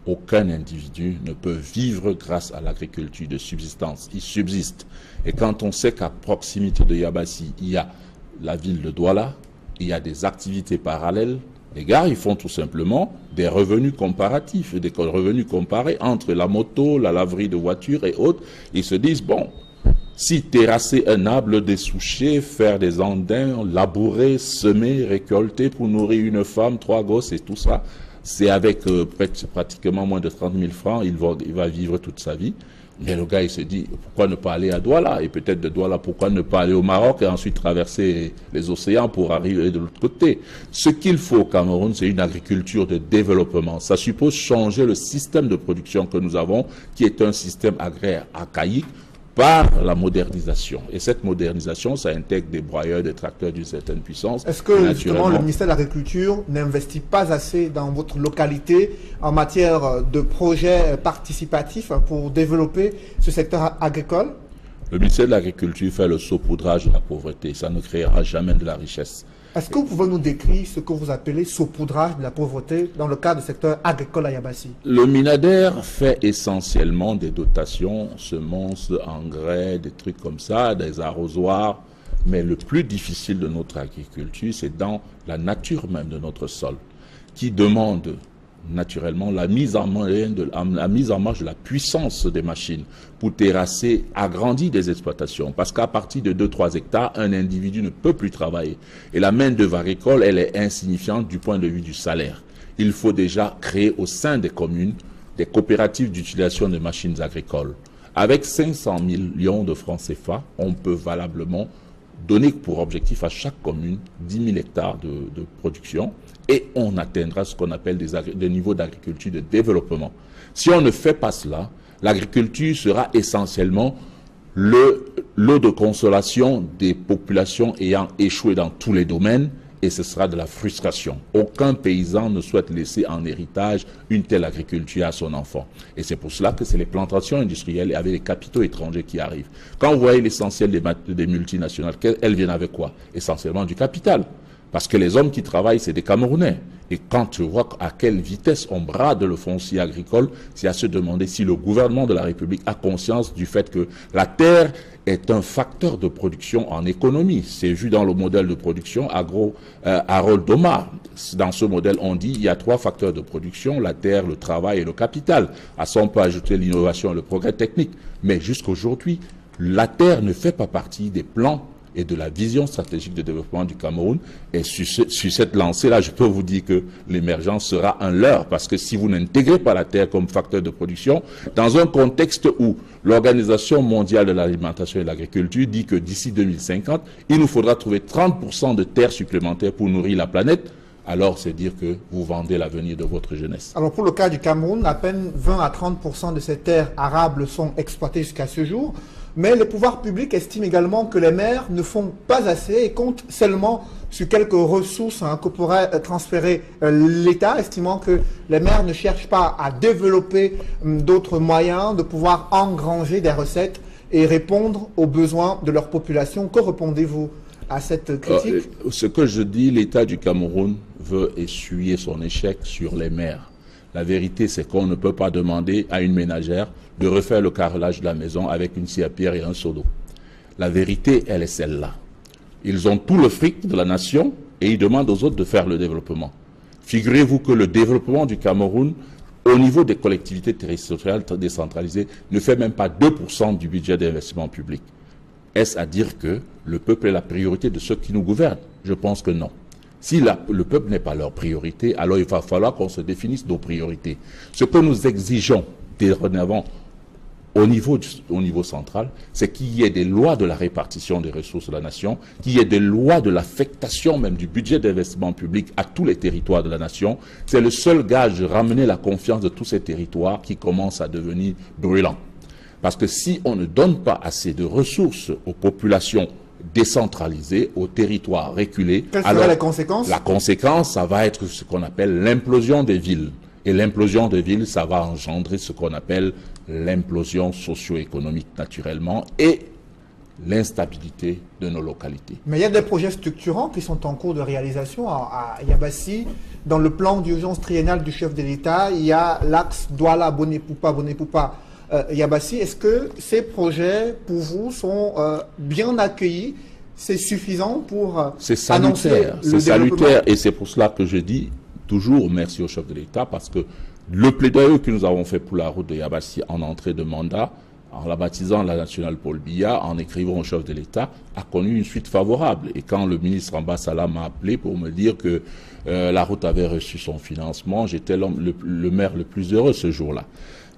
Aucun individu ne peut vivre grâce à l'agriculture de subsistance. Il subsiste. Et quand on sait qu'à proximité de Yabassi, il y a la ville de Douala, il y a des activités parallèles, les gars, ils font tout simplement des revenus comparatifs, des revenus comparés entre la moto, la laverie de voitures et autres. Ils se disent, bon, si terrasser un arbre, le dessoucher, faire des andins, labourer, semer, récolter pour nourrir une femme, 3 gosses et tout ça, c'est avec pratiquement moins de 30 000 francs, il va vivre toute sa vie. Mais le gars, il se dit, pourquoi ne pas aller à Douala? Et peut-être de Douala, pourquoi ne pas aller au Maroc et ensuite traverser les océans pour arriver de l'autre côté? Ce qu'il faut au Cameroun, c'est une agriculture de développement. Ça suppose changer le système de production que nous avons, qui est un système agraire archaïque, par la modernisation. Et cette modernisation, ça intègre des broyeurs, des tracteurs d'une certaine puissance. Est-ce que justement le ministère de l'Agriculture n'investit pas assez dans votre localité en matière de projets participatifs pour développer ce secteur agricole? Le ministère de l'Agriculture fait le saupoudrage de la pauvreté. Ça ne créera jamais de la richesse. Est-ce que vous pouvez nous décrire ce que vous appelez saupoudrage de la pauvreté dans le cadre du secteur agricole à Yabassi? Le Minader fait essentiellement des dotations, semences, engrais, des trucs comme ça, des arrosoirs. Mais le plus difficile de notre agriculture, c'est dans la nature même de notre sol, qui demande naturellement la mise en marche de la puissance des machines pour terrasser, agrandir des exploitations. Parce qu'à partir de 2-3 hectares, un individu ne peut plus travailler. Et la main-d'œuvre agricole, elle est insignifiante du point de vue du salaire. Il faut déjà créer au sein des communes des coopératives d'utilisation de machines agricoles. Avec 500 millions de francs CFA, on peut valablement donner pour objectif à chaque commune 10 000 hectares de production et on atteindra ce qu'on appelle des niveaux d'agriculture de développement. Si on ne fait pas cela, l'agriculture sera essentiellement l'eau de consolation des populations ayant échoué dans tous les domaines et ce sera de la frustration. Aucun paysan ne souhaite laisser en héritage une telle agriculture à son enfant. Et c'est pour cela que c'est les plantations industrielles avec les capitaux étrangers qui arrivent. Quand vous voyez l'essentiel des multinationales, elles viennent avec quoi? Essentiellement du capital. Parce que les hommes qui travaillent, c'est des Camerounais. Et quand tu vois à quelle vitesse on brade le foncier agricole, c'est à se demander si le gouvernement de la République a conscience du fait que la terre est un facteur de production en économie. C'est vu dans le modèle de production Harold Omar. Dans ce modèle, on dit il y a 3 facteurs de production, la terre, le travail et le capital. À ça, on peut ajouter l'innovation et le progrès technique. Mais jusqu'aujourd'hui, la terre ne fait pas partie des plans et de la vision stratégique de développement du Cameroun. Et sur cette lancée-là, je peux vous dire que l'émergence sera un leurre, parce que si vous n'intégrez pas la terre comme facteur de production, dans un contexte où l'Organisation mondiale de l'alimentation et de l'agriculture dit que d'ici 2050, il nous faudra trouver 30% de terres supplémentaires pour nourrir la planète, alors c'est dire que vous vendez l'avenir de votre jeunesse. Alors pour le cas du Cameroun, à peine 20 à 30% de ces terres arables sont exploitées jusqu'à ce jour. Mais les pouvoirs publics estiment également que les maires ne font pas assez et comptent seulement sur quelques ressources que pourrait transférer l'État, estimant que les maires ne cherchent pas à développer d'autres moyens de pouvoir engranger des recettes et répondre aux besoins de leur population. Que répondez-vous à cette critique? Ce que je dis, l'État du Cameroun veut essuyer son échec sur les maires. La vérité, c'est qu'on ne peut pas demander à une ménagère de refaire le carrelage de la maison avec une scie à pierre et un seau d'eau. La vérité, elle est celle-là. Ils ont tout le fric de la nation et ils demandent aux autres de faire le développement. Figurez-vous que le développement du Cameroun, au niveau des collectivités territoriales décentralisées, ne fait même pas 2% du budget d'investissement public. Est-ce à dire que le peuple est la priorité de ceux qui nous gouvernent? Je pense que non. Si le peuple n'est pas leur priorité, alors il va falloir qu'on se définisse nos priorités. Ce que nous exigeons dorénavant au niveau central, c'est qu'il y ait des lois de la répartition des ressources de la nation, qu'il y ait des lois de l'affectation même du budget d'investissement public à tous les territoires de la nation. C'est le seul gage de ramener la confiance de tous ces territoires qui commencent à devenir brûlants. Parce que si on ne donne pas assez de ressources aux populations décentralisées, aux territoires reculés, quelles seraient les conséquences? La conséquence, ça va être ce qu'on appelle l'implosion des villes. Et l'implosion des villes, ça va engendrer ce qu'on appelle l'implosion socio-économique naturellement et l'instabilité de nos localités. Mais il y a des projets structurants qui sont en cours de réalisation à Yabassi. Dans le plan d'urgence triennale du chef de l'État, il y a l'axe Douala-Bonepoupa, Yabassi. Est-ce que ces projets, pour vous, sont bien accueillis? C'est suffisant pour annoncer le développement? C'est salutaire, et c'est pour cela que je dis toujours merci au chef de l'État, parce que le plaidoyer que nous avons fait pour la route de Yabassi en entrée de mandat, en la baptisant la nationale Paul Biya, en écrivant au chef de l'État, a connu une suite favorable. Et quand le ministre Ambasala m'a appelé pour me dire que la route avait reçu son financement, j'étais le maire le plus heureux ce jour-là.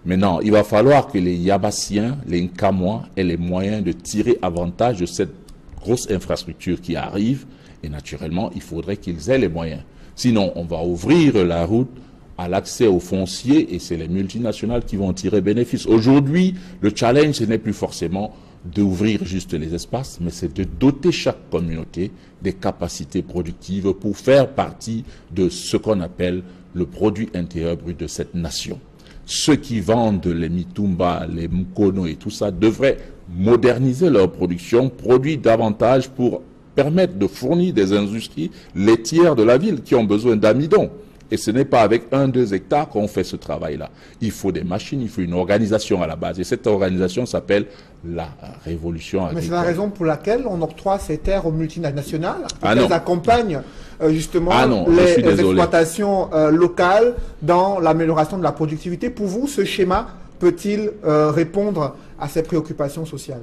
Maintenant, il va falloir que les Yabassiens, les Nkamois, aient les moyens de tirer avantage de cette grosse infrastructure qui arrive. Et naturellement, il faudrait qu'ils aient les moyens. Sinon, on va ouvrir la route à l'accès aux fonciers et c'est les multinationales qui vont tirer bénéfice. Aujourd'hui, le challenge, ce n'est plus forcément d'ouvrir juste les espaces, mais c'est de doter chaque communauté des capacités productives pour faire partie de ce qu'on appelle le produit intérieur brut de cette nation. Ceux qui vendent les Mitumba, les Mukono et tout ça devraient moderniser leur production, produire davantage pour permettre de fournir des industries laitières de la ville qui ont besoin d'amidon. Et ce n'est pas avec 1-2 hectares qu'on fait ce travail-là. Il faut des machines, il faut une organisation à la base. Et cette organisation s'appelle la révolution agricole. Mais c'est la raison pour laquelle on octroie ces terres aux multinationales, elles accompagnent justement les exploitations locales dans l'amélioration de la productivité. Pour vous, ce schéma peut-il répondre à ces préoccupations sociales?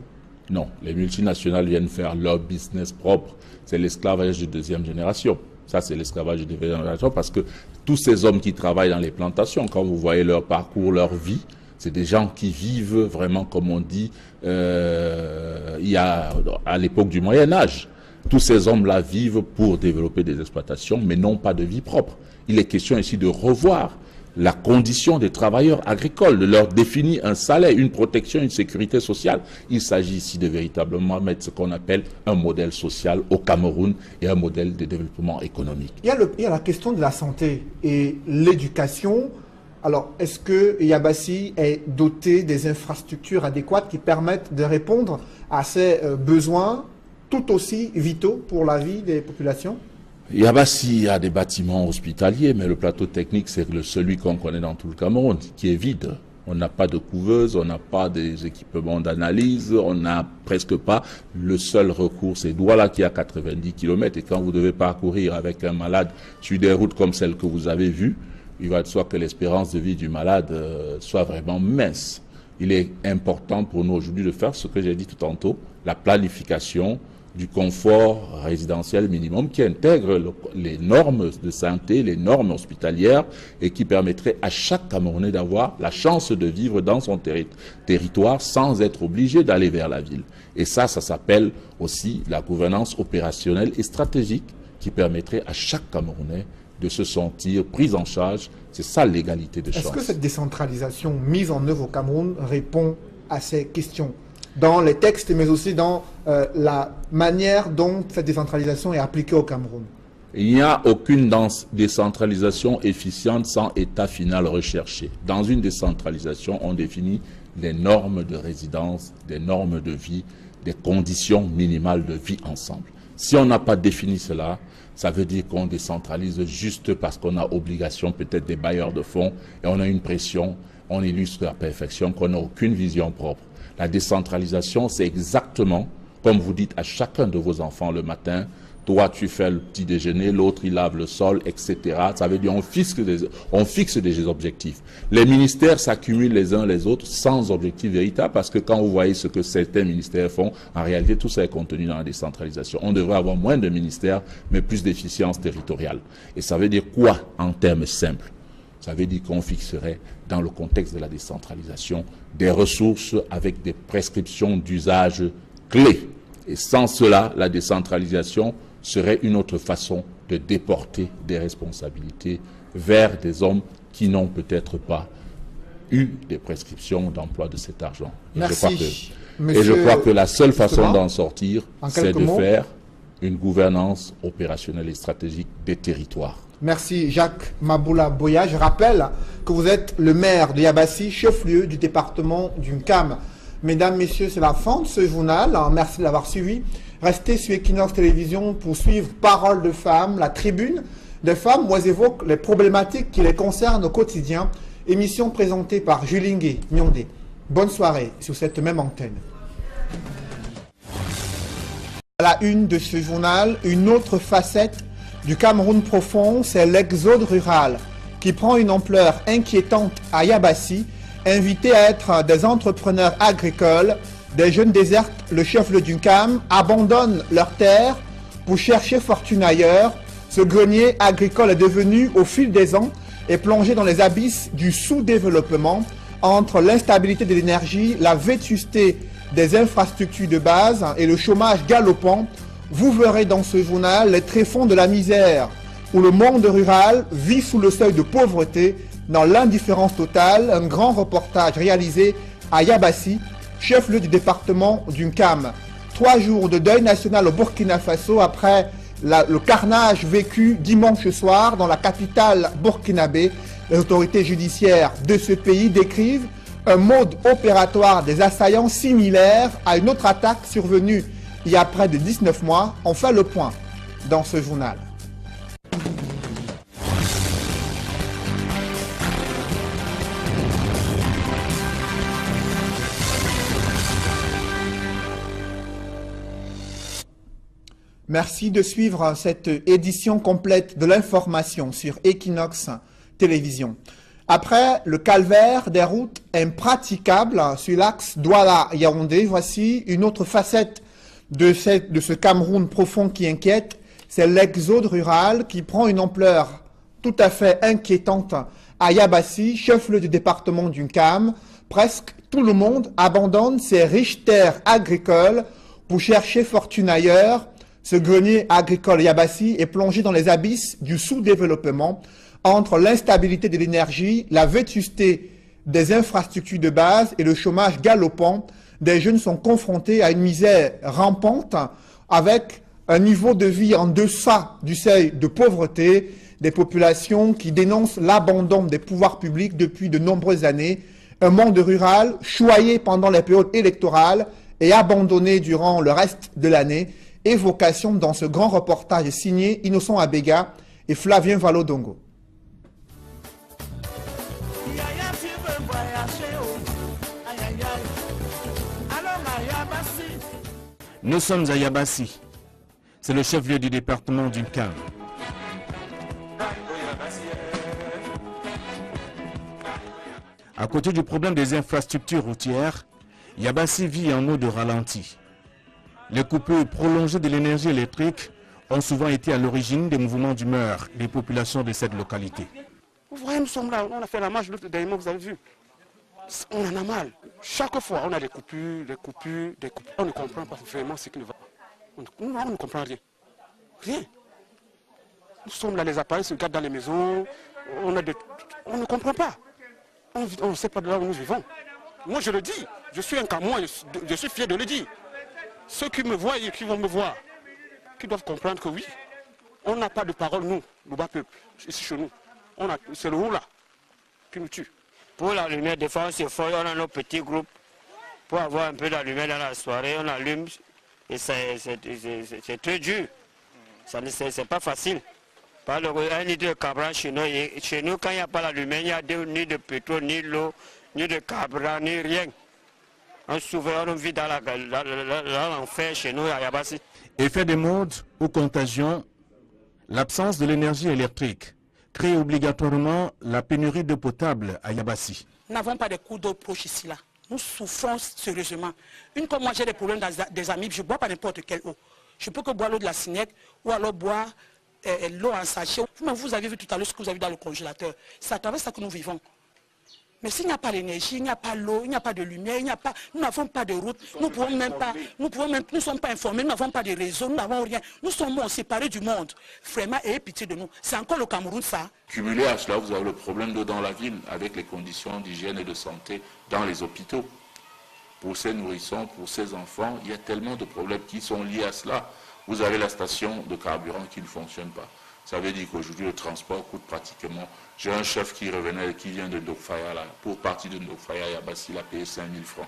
Non, les multinationales viennent faire leur business propre. C'est l'esclavage de deuxième génération. Ça, c'est l'esclavage de deuxième génération parce que tous ces hommes qui travaillent dans les plantations, quand vous voyez leur parcours, leur vie, c'est des gens qui vivent vraiment, comme on dit, il y a à l'époque du Moyen-Âge. Tous ces hommes-là vivent pour développer des exploitations, mais non pas de vie propre. Il est question ici de revoir la condition des travailleurs agricoles, de leur définir un salaire, une protection, une sécurité sociale. Il s'agit ici de véritablement mettre ce qu'on appelle un modèle social au Cameroun et un modèle de développement économique. Il y a la question de la santé et l'éducation. Alors, est-ce que Yabassi est doté des infrastructures adéquates qui permettent de répondre à ces besoins tout aussi vitaux pour la vie des populations? Yabassi a des bâtiments hospitaliers, mais le plateau technique, c'est celui qu'on connaît dans tout le Cameroun, qui est vide. On n'a pas de couveuse, on n'a pas des équipements d'analyse, on n'a presque pas. Le seul recours, c'est Douala qui a 90 km. Et quand vous devez parcourir avec un malade sur des routes comme celles que vous avez vues, il va de soi que l'espérance de vie du malade soit vraiment mince. Il est important pour nous aujourd'hui de faire ce que j'ai dit tout tantôt, la planification du confort résidentiel minimum qui intègre les normes de santé, les normes hospitalières et qui permettrait à chaque Camerounais d'avoir la chance de vivre dans son territoire sans être obligé d'aller vers la ville. Et ça s'appelle aussi la gouvernance opérationnelle et stratégique qui permettrait à chaque Camerounais de se sentir pris en charge. C'est ça l'égalité de chance. Est-ce que cette décentralisation mise en œuvre au Cameroun répond à ces questions dans les textes, mais aussi dans la manière dont cette décentralisation est appliquée au Cameroun? Il n'y a aucune décentralisation efficiente sans état final recherché. Dans une décentralisation, on définit des normes de résidence, des normes de vie, des conditions minimales de vie ensemble. Si on n'a pas défini cela, ça veut dire qu'on décentralise juste parce qu'on a obligation peut-être des bailleurs de fonds et on a une pression, on illustre la perfection, qu'on n'a aucune vision propre. La décentralisation, c'est exactement comme vous dites à chacun de vos enfants le matin, toi tu fais le petit déjeuner, l'autre il lave le sol, etc. Ça veut dire on fixe des objectifs. Les ministères s'accumulent les uns les autres sans objectif véritable parce que quand vous voyez ce que certains ministères font, en réalité tout ça est contenu dans la décentralisation. On devrait avoir moins de ministères mais plus d'efficience territoriale. Et ça veut dire quoi en termes simples? Ça veut dire qu'on fixerait dans le contexte de la décentralisation des ressources avec des prescriptions d'usage clés. Et sans cela, la décentralisation serait une autre façon de déporter des responsabilités vers des hommes qui n'ont peut-être pas eu des prescriptions d'emploi de cet argent. Et Merci. Je crois que la seule façon d'en sortir, c'est de faire une gouvernance opérationnelle et stratégique des territoires. Merci Jacques Maboula Boya. Je rappelle que vous êtes le maire de Yabassi, chef-lieu du département du Nkam. Mesdames, Messieurs, c'est la fin de ce journal. Merci de l'avoir suivi. Restez sur Equinox Télévision pour suivre Parole de femmes, la tribune des femmes où elles évoquent les problématiques qui les concernent au quotidien. Émission présentée par Julingue Nyondé. Bonne soirée sur cette même antenne. À la une de ce journal, une autre facette du Cameroun profond, c'est l'exode rural qui prend une ampleur inquiétante à Yabassi. Invités à être des entrepreneurs agricoles, des jeunes désertent le chef-lieu du Nkam, abandonnent leurs terres pour chercher fortune ailleurs. Ce grenier agricole est devenu, au fil des ans, et plongé dans les abysses du sous-développement entre l'instabilité de l'énergie, la vétusté des infrastructures de base et le chômage galopant. Vous verrez dans ce journal les tréfonds de la misère où le monde rural vit sous le seuil de pauvreté dans l'indifférence totale. Un grand reportage réalisé à Yabassi, chef-lieu du département du Nkam. 3 jours de deuil national au Burkina Faso après le carnage vécu dimanche soir dans la capitale burkinabé. Les autorités judiciaires de ce pays décrivent un mode opératoire des assaillants similaire à une autre attaque survenue il y a près de 19 mois. On fait le point dans ce journal. Merci de suivre cette édition complète de l'information sur Equinox Télévision. Après le calvaire des routes impraticables sur l'axe Douala-Yaoundé, voici une autre facette de ce Cameroun profond qui inquiète. C'est l'exode rural qui prend une ampleur tout à fait inquiétante à Yabassi, chef-lieu du département du Nkam. Presque tout le monde abandonne ses riches terres agricoles pour chercher fortune ailleurs. Ce grenier agricole Yabassi est plongé dans les abysses du sous-développement entre l'instabilité de l'énergie, la vétusté des infrastructures de base et le chômage galopant, des jeunes sont confrontés à une misère rampante avec un niveau de vie en deçà du seuil de pauvreté, des populations qui dénoncent l'abandon des pouvoirs publics depuis de nombreuses années, un monde rural choyé pendant les périodes électorales et abandonné durant le reste de l'année, évocation dans ce grand reportage signé Innocent Abega et Flavien Valodongo. Nous sommes à Yabassi. C'est le chef-lieu du département du Nkam. À côté du problème des infrastructures routières, Yabassi vit en mode ralenti. Les coupures prolongées de l'énergie électrique ont souvent été à l'origine des mouvements d'humeur des populations de cette localité. Vous voyez, nous sommes là, on a fait la marche l'autre dernièrement, vous avez vu. On en a mal. Chaque fois, on a des coupures. On ne comprend pas vraiment ce qui ne va pas. On ne comprend rien. Rien. Nous sommes là, les appareils se gardent dans les maisons. On ne comprend pas. On ne sait pas de là où nous vivons. Moi, je le dis. Je suis un Cameroun, je suis fier de le dire. Ceux qui me voient et qui vont me voir, qui doivent comprendre que oui, on n'a pas de parole, nous, le bas peuple, ici chez nous. C'est le haut là qui nous tue. Pour la lumière, des fois, on se folle, on a nos petits groupes. Pour avoir un peu de lumière dans la soirée, on allume. Et c'est très dur. C'est pas facile. Par un litre de carburant chez nous, quand il n'y a pas la lumière, il n'y a ni de pétrole, ni l'eau, ni de carburant, ni rien. On souverain, on vit dans l'enfer chez nous à Yabassi. Effet des modes ou contagion, l'absence de l'énergie électrique crée obligatoirement la pénurie d'eau potable à Yabassi. Nous n'avons pas de cours d'eau proche ici là. Nous souffrons sérieusement. Une fois moi j'ai des problèmes des amis, je ne bois pas n'importe quelle eau. Je peux que boire l'eau de la Sinec ou alors boire l'eau en sachet. Vous avez vu tout à l'heure ce que vous avez vu dans le congélateur. C'est à travers ça que nous vivons. Mais s'il n'y a pas l'énergie, il n'y a pas l'eau, il n'y a pas de lumière, nous n'avons pas de route, nous ne sommes pas informés, nous n'avons pas de réseau, nous n'avons rien. Nous sommes séparés du monde. Vraiment, ayez pitié de nous. C'est encore le Cameroun, ça. Cumulé à cela, vous avez le problème d'eau dans la ville, avec les conditions d'hygiène et de santé dans les hôpitaux. Pour ces nourrissons, pour ces enfants, il y a tellement de problèmes qui sont liés à cela. Vous avez la station de carburant qui ne fonctionne pas. Ça veut dire qu'aujourd'hui, le transport coûte pratiquement... J'ai un chef qui revenait, qui vient de Ndokfaya, là. Pour partir de Ndokfaya, Yabassi, il a payé 5 000 francs.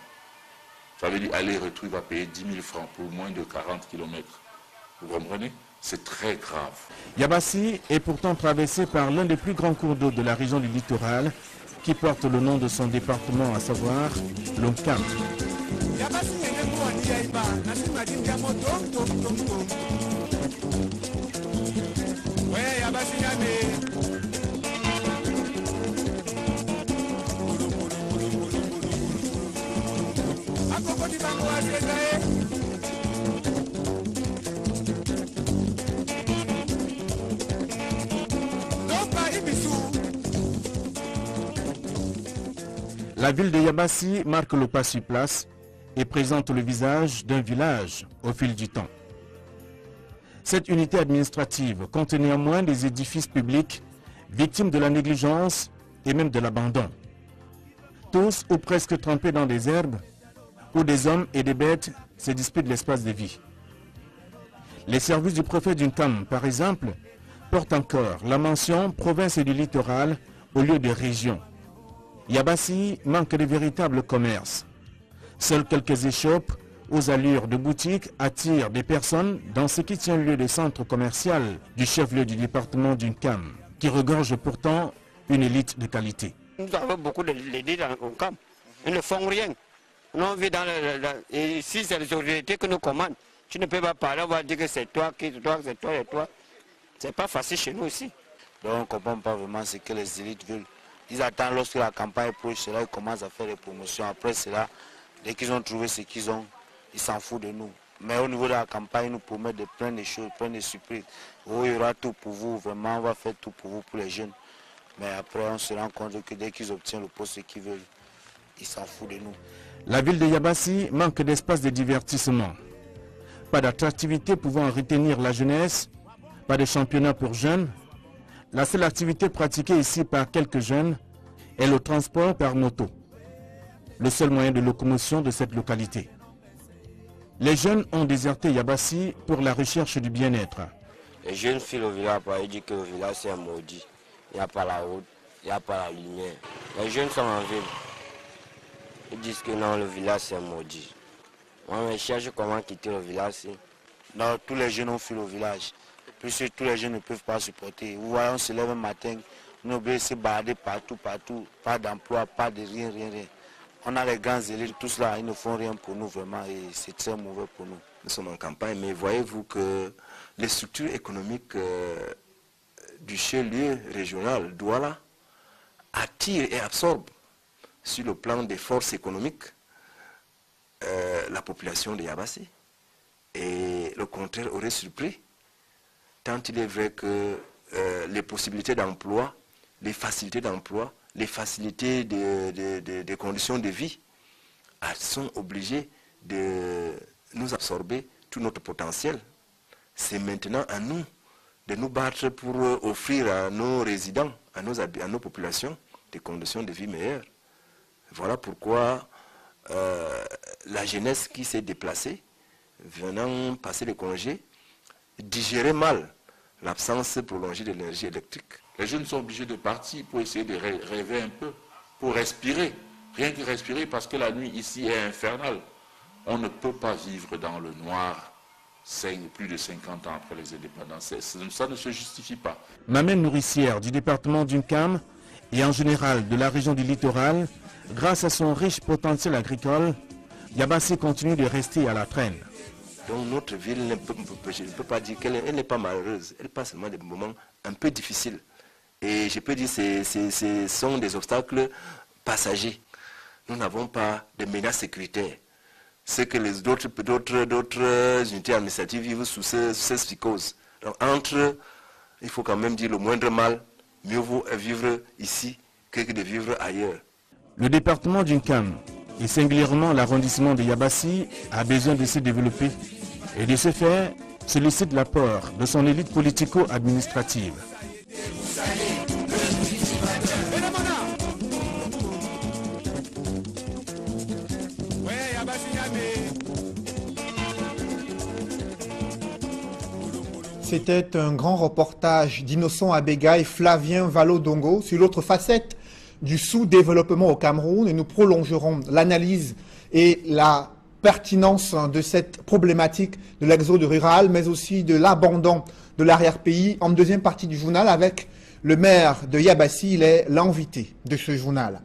Ça veut dire aller-retour, il va payer 10 000 francs pour moins de 40 km. Vous comprenez? C'est très grave. Yabassi est pourtant traversé par l'un des plus grands cours d'eau de la région du littoral, qui porte le nom de son département, à savoir l'Onkam. La ville de Yabassi marque le pas sur place et présente le visage d'un village au fil du temps. Cette unité administrative compte néanmoins des édifices publics victimes de la négligence et même de l'abandon. Tous ou presque trempés dans des herbes où des hommes et des bêtes se disputent l'espace de vie. Les services du préfet du Nkam, par exemple, portent encore la mention province et du littoral au lieu de région. Yabassi manque de véritables commerces. Seules quelques échoppes aux allures de boutiques attirent des personnes dans ce qui tient lieu de centre commercial du chef-lieu du département du Nkam, qui regorge pourtant une élite de qualité. Nous avons beaucoup d'élites au Nkam. Ils ne font rien. Nous vit dans et ici, c'est les autorités que nous commandent. Tu ne peux pas parler, on va dire que c'est toi, c'est toi et toi. C'est pas facile chez nous ici. Donc on ne comprend pas vraiment ce que les élites veulent. Ils attendent lorsque la campagne est proche, là, ils commencent à faire des promotions. Après cela, dès qu'ils ont trouvé ce qu'ils ont, ils s'en foutent de nous. Mais au niveau de la campagne, ils nous promettent de plein de choses, plein de surprises. Oh, il y aura tout pour vous, vraiment, on va faire tout pour vous, pour les jeunes. Mais après, on se rend compte que dès qu'ils obtiennent le poste qu'ils veulent, ils s'en foutent de nous. La ville de Yabassi manque d'espace de divertissement. Pas d'attractivité pouvant retenir la jeunesse, pas de championnat pour jeunes. La seule activité pratiquée ici par quelques jeunes est le transport par moto, le seul moyen de locomotion de cette localité. Les jeunes ont déserté Yabassi pour la recherche du bien-être. Les jeunes filent au village pour dire que le village c'est maudit. Il n'y a pas la route, il n'y a pas la lumière. Les jeunes sont en ville. Ils disent que non, le village c'est maudit. Moi, je cherche comment quitter le village. Non, tous les jeunes ont fui le village. Puisque tous les jeunes ne peuvent pas supporter. Vous voyez, on se lève un matin, on oublie de se balader partout, pas d'emploi, pas de rien. On a les grands élites, tous là, ils ne font rien pour nous vraiment et c'est très mauvais pour nous. Nous sommes en campagne, mais voyez-vous que les structures économiques du chef-lieu régional, Douala, attirent et absorbent sur le plan des forces économiques la population de Yabassi. Et le contraire aurait surpris, tant il est vrai que les possibilités d'emploi, les facilités d'emploi, les facilités des conditions de vie sont obligées de nous absorber tout notre potentiel. C'est maintenant à nous de nous battre pour offrir à nos résidents, à nos populations, des conditions de vie meilleures. Voilà pourquoi la jeunesse qui s'est déplacée, venant passer les congés, digérait mal l'absence prolongée de l'énergie électrique. Les jeunes sont obligés de partir pour essayer de rêver un peu, pour respirer. Rien que respirer parce que la nuit ici est infernale. On ne peut pas vivre dans le noir plus de 50 ans après les indépendances. Ça ne se justifie pas. Mamelle nourricière du département d'Unkam et en général de la région du littoral, grâce à son riche potentiel agricole, Yabassi continue de rester à la traîne. Donc notre ville, je ne peux pas dire qu'elle n'est pas malheureuse. Elle passe seulement des moments un peu difficiles. Et je peux dire que ce sont des obstacles passagers. Nous n'avons pas de menaces sécuritaires. C'est que les d'autres unités administratives vivent sous ces psychoses. Donc il faut quand même dire le moindre mal, mieux vaut vivre ici que de vivre ailleurs. Le département d'Unkam et singulièrement l'arrondissement de Yabassi a besoin de se développer et de ce faire sollicite l'apport de son élite politico-administrative. C'était un grand reportage d'Innocent Abega et Flavien Valo-Dongo sur l'autre facette du sous-développement au Cameroun, et nous prolongerons l'analyse et la pertinence de cette problématique de l'exode rural, mais aussi de l'abandon de l'arrière-pays en deuxième partie du journal avec le maire de Yabassi. Il est l'invité de ce journal.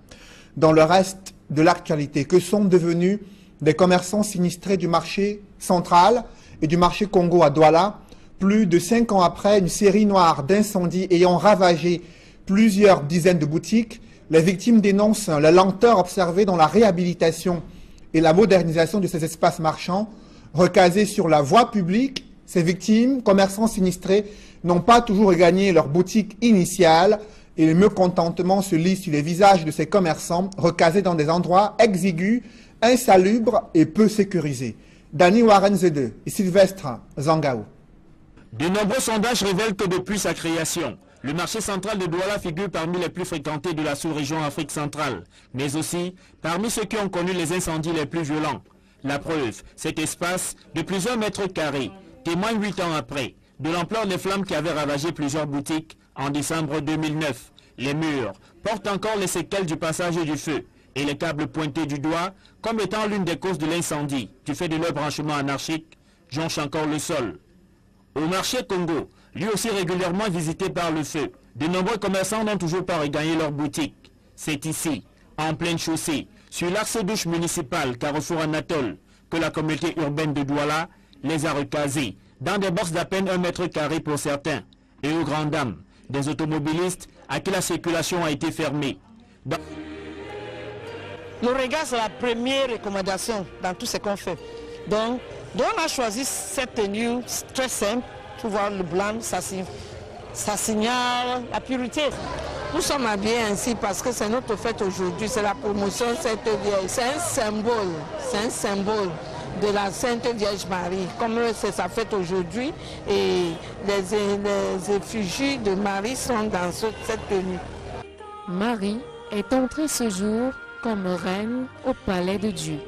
Dans le reste de l'actualité, que sont devenus des commerçants sinistrés du marché central et du marché Congo à Douala, plus de 5 ans après une série noire d'incendies ayant ravagé plusieurs dizaines de boutiques? Les victimes dénoncent la lenteur observée dans la réhabilitation et la modernisation de ces espaces marchands. Recasés sur la voie publique, ces victimes, commerçants sinistrés, n'ont pas toujours regagné leur boutique initiale et le mécontentement se lit sur les visages de ces commerçants recasés dans des endroits exigus, insalubres et peu sécurisés. Dani Warenzede et Sylvestre Zangaou. De nombreux sondages révèlent que depuis sa création, le marché central de Douala figure parmi les plus fréquentés de la sous-région Afrique centrale, mais aussi parmi ceux qui ont connu les incendies les plus violents. La preuve, cet espace de plusieurs mètres carrés témoigne 8 ans après de l'ampleur des flammes qui avaient ravagé plusieurs boutiques en décembre 2009. Les murs portent encore les séquelles du passage du feu et les câbles pointés du doigt comme étant l'une des causes de l'incendie, du fait de leur branchement anarchique, jonchent encore le sol. Au marché Congo, lui aussi régulièrement visité par le feu, de nombreux commerçants n'ont toujours pas regagné leur boutique. C'est ici, en pleine chaussée, sur l'axe douche municipal Carrefour Anatole, que la communauté urbaine de Douala les a recasés, dans des boxes d'à peine 1 mètre carré pour certains, et aux grandes dames des automobilistes à qui la circulation a été fermée. Le regard, c'est la première recommandation dans tout ce qu'on fait. Donc on a choisi cette tenue très simple. Pour voir le blanc, ça signale la pureté. Nous sommes habillés ainsi parce que c'est notre fête aujourd'hui, c'est la promotion cette vieille. C'est un symbole de la Sainte Vierge Marie, comme c'est sa fête aujourd'hui, et les effigies de Marie sont dans cette tenue. Marie est entrée ce jour comme reine au palais de Dieu.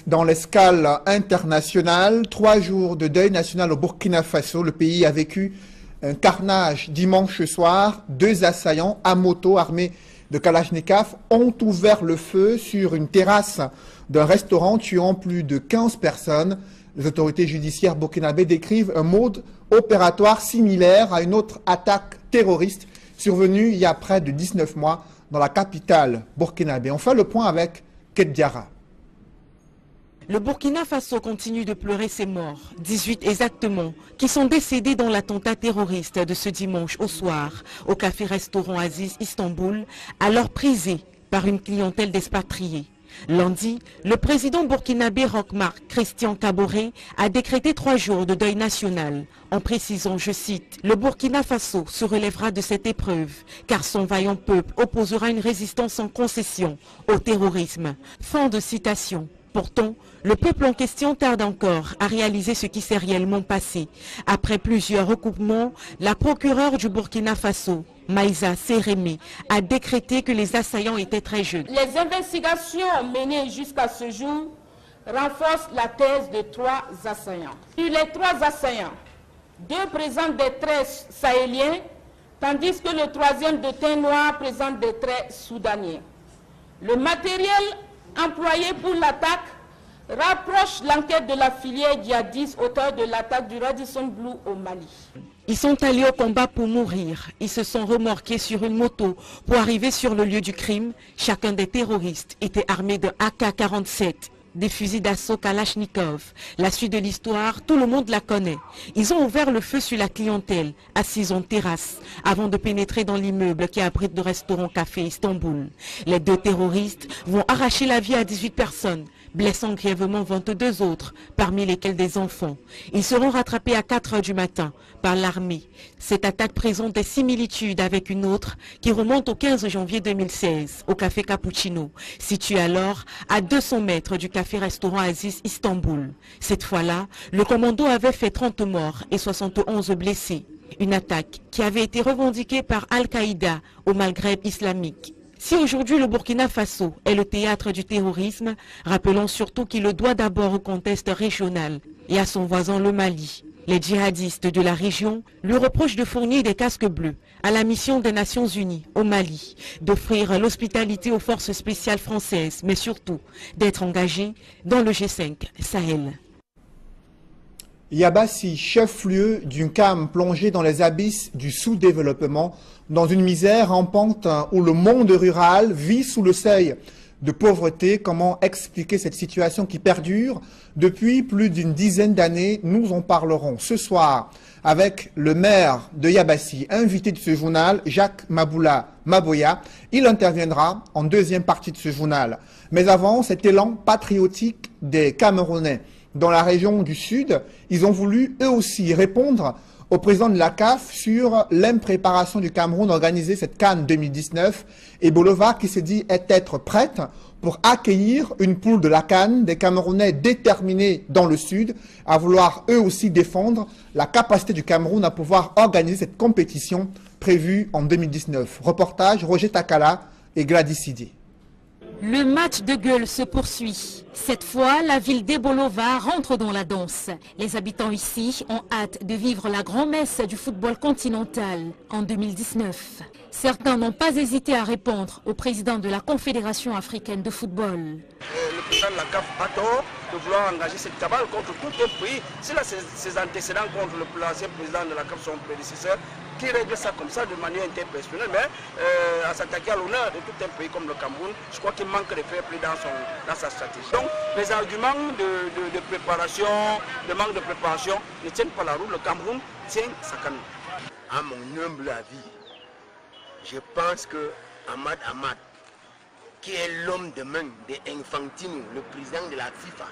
Dans l'escale internationale, 3 jours de deuil national au Burkina Faso. Le pays a vécu un carnage dimanche soir. 2 assaillants à moto armés de Kalachnikov ont ouvert le feu sur une terrasse d'un restaurant, tuant plus de 15 personnes. Les autorités judiciaires burkinabées décrivent un mode opératoire similaire à une autre attaque terroriste survenue il y a près de 19 mois dans la capitale burkinabé. On fait le point avec Ket Diarra. Le Burkina Faso continue de pleurer ses morts, 18 exactement, qui sont décédés dans l'attentat terroriste de ce dimanche au soir au café-restaurant Aziz Istanbul, alors prisé par une clientèle d'expatriés. Lundi, le président burkinabé Roch-Marc Christian Kaboré a décrété 3 jours de deuil national, en précisant, je cite, « Le Burkina Faso se relèvera de cette épreuve, car son vaillant peuple opposera une résistance sans concession au terrorisme. » Fin de citation. Pourtant, le peuple en question tarde encore à réaliser ce qui s'est réellement passé. Après plusieurs recoupements, la procureure du Burkina Faso, Maïsa Sérémé, a décrété que les assaillants étaient très jeunes. Les investigations menées jusqu'à ce jour renforcent la thèse de 3 assaillants. Sur les 3 assaillants, 2 présentent des traits sahéliens, tandis que le 3e de teint noir présente des traits soudaniens. Le matériel employé pour l'attaque rapproche l'enquête de la filière djihadiste auteur de l'attaque du Radisson Blu au Mali. Ils sont allés au combat pour mourir. Ils se sont remorqués sur une moto pour arriver sur le lieu du crime. Chacun des terroristes était armé de AK-47, des fusils d'assaut Kalachnikov. La suite de l'histoire, tout le monde la connaît. Ils ont ouvert le feu sur la clientèle, assise en terrasse, avant de pénétrer dans l'immeuble qui abrite le restaurant Café Istanbul. Les 2 terroristes vont arracher la vie à 18 personnes, blessant grièvement 22 autres, parmi lesquels des enfants. Ils seront rattrapés à 4 h du matin par l'armée. Cette attaque présente des similitudes avec une autre qui remonte au 15 janvier 2016 au Café Cappuccino, situé alors à 200 mètres du café-restaurant Aziz Istanbul. Cette fois-là, le commando avait fait 30 morts et 71 blessés. Une attaque qui avait été revendiquée par Al-Qaïda au Maghreb islamique. Si aujourd'hui le Burkina Faso est le théâtre du terrorisme, rappelons surtout qu'il le doit d'abord au contexte régional et à son voisin le Mali. Les djihadistes de la région lui reprochent de fournir des casques bleus à la mission des Nations Unies au Mali, d'offrir l'hospitalité aux forces spéciales françaises, mais surtout d'être engagés dans le G5 Sahel. Yabassi, chef-lieu d'une CAM plongée dans les abysses du sous-développement, dans une misère rampante où le monde rural vit sous le seuil de pauvreté. Comment expliquer cette situation qui perdure depuis plus d'une dizaine d'années? Nous en parlerons ce soir avec le maire de Yabassi, invité de ce journal, Jacques Maboula Maboya. Il interviendra en deuxième partie de ce journal. Mais avant, cet élan patriotique des Camerounais dans la région du Sud, ils ont voulu eux aussi répondre au président de la CAF sur l'impréparation du Cameroun d'organiser cette CAN 2019 et Bolova qui s'est dit être prête pour accueillir une poule de la CAN, des Camerounais déterminés dans le Sud à vouloir eux aussi défendre la capacité du Cameroun à pouvoir organiser cette compétition prévue en 2019. Reportage Roger Takala et Gladys Sidi. Le match de gueule se poursuit. Cette fois, la ville d'Ebolova rentre dans la danse. Les habitants ici ont hâte de vivre la grand-messe du football continental en 2019. Certains n'ont pas hésité à répondre au président de la Confédération africaine de football. Le président de la CAF a tort de vouloir engager cette cabale contre tout un pays. C'est là ses antécédents contre l'ancien président de la CAF, son prédécesseur, qui règle ça comme ça de manière interpersonnelle, mais à s'attaquer à l'honneur de tout un pays comme le Cameroun, je crois qu'il manque de fair play dans sa stratégie. Donc les arguments de préparation, de manque de préparation ne tiennent pas la route. Le Cameroun tient sa canne. À mon humble avis, je pense que Ahmad Ahmad, qui est l'homme de main d'Infantino, le président de la FIFA,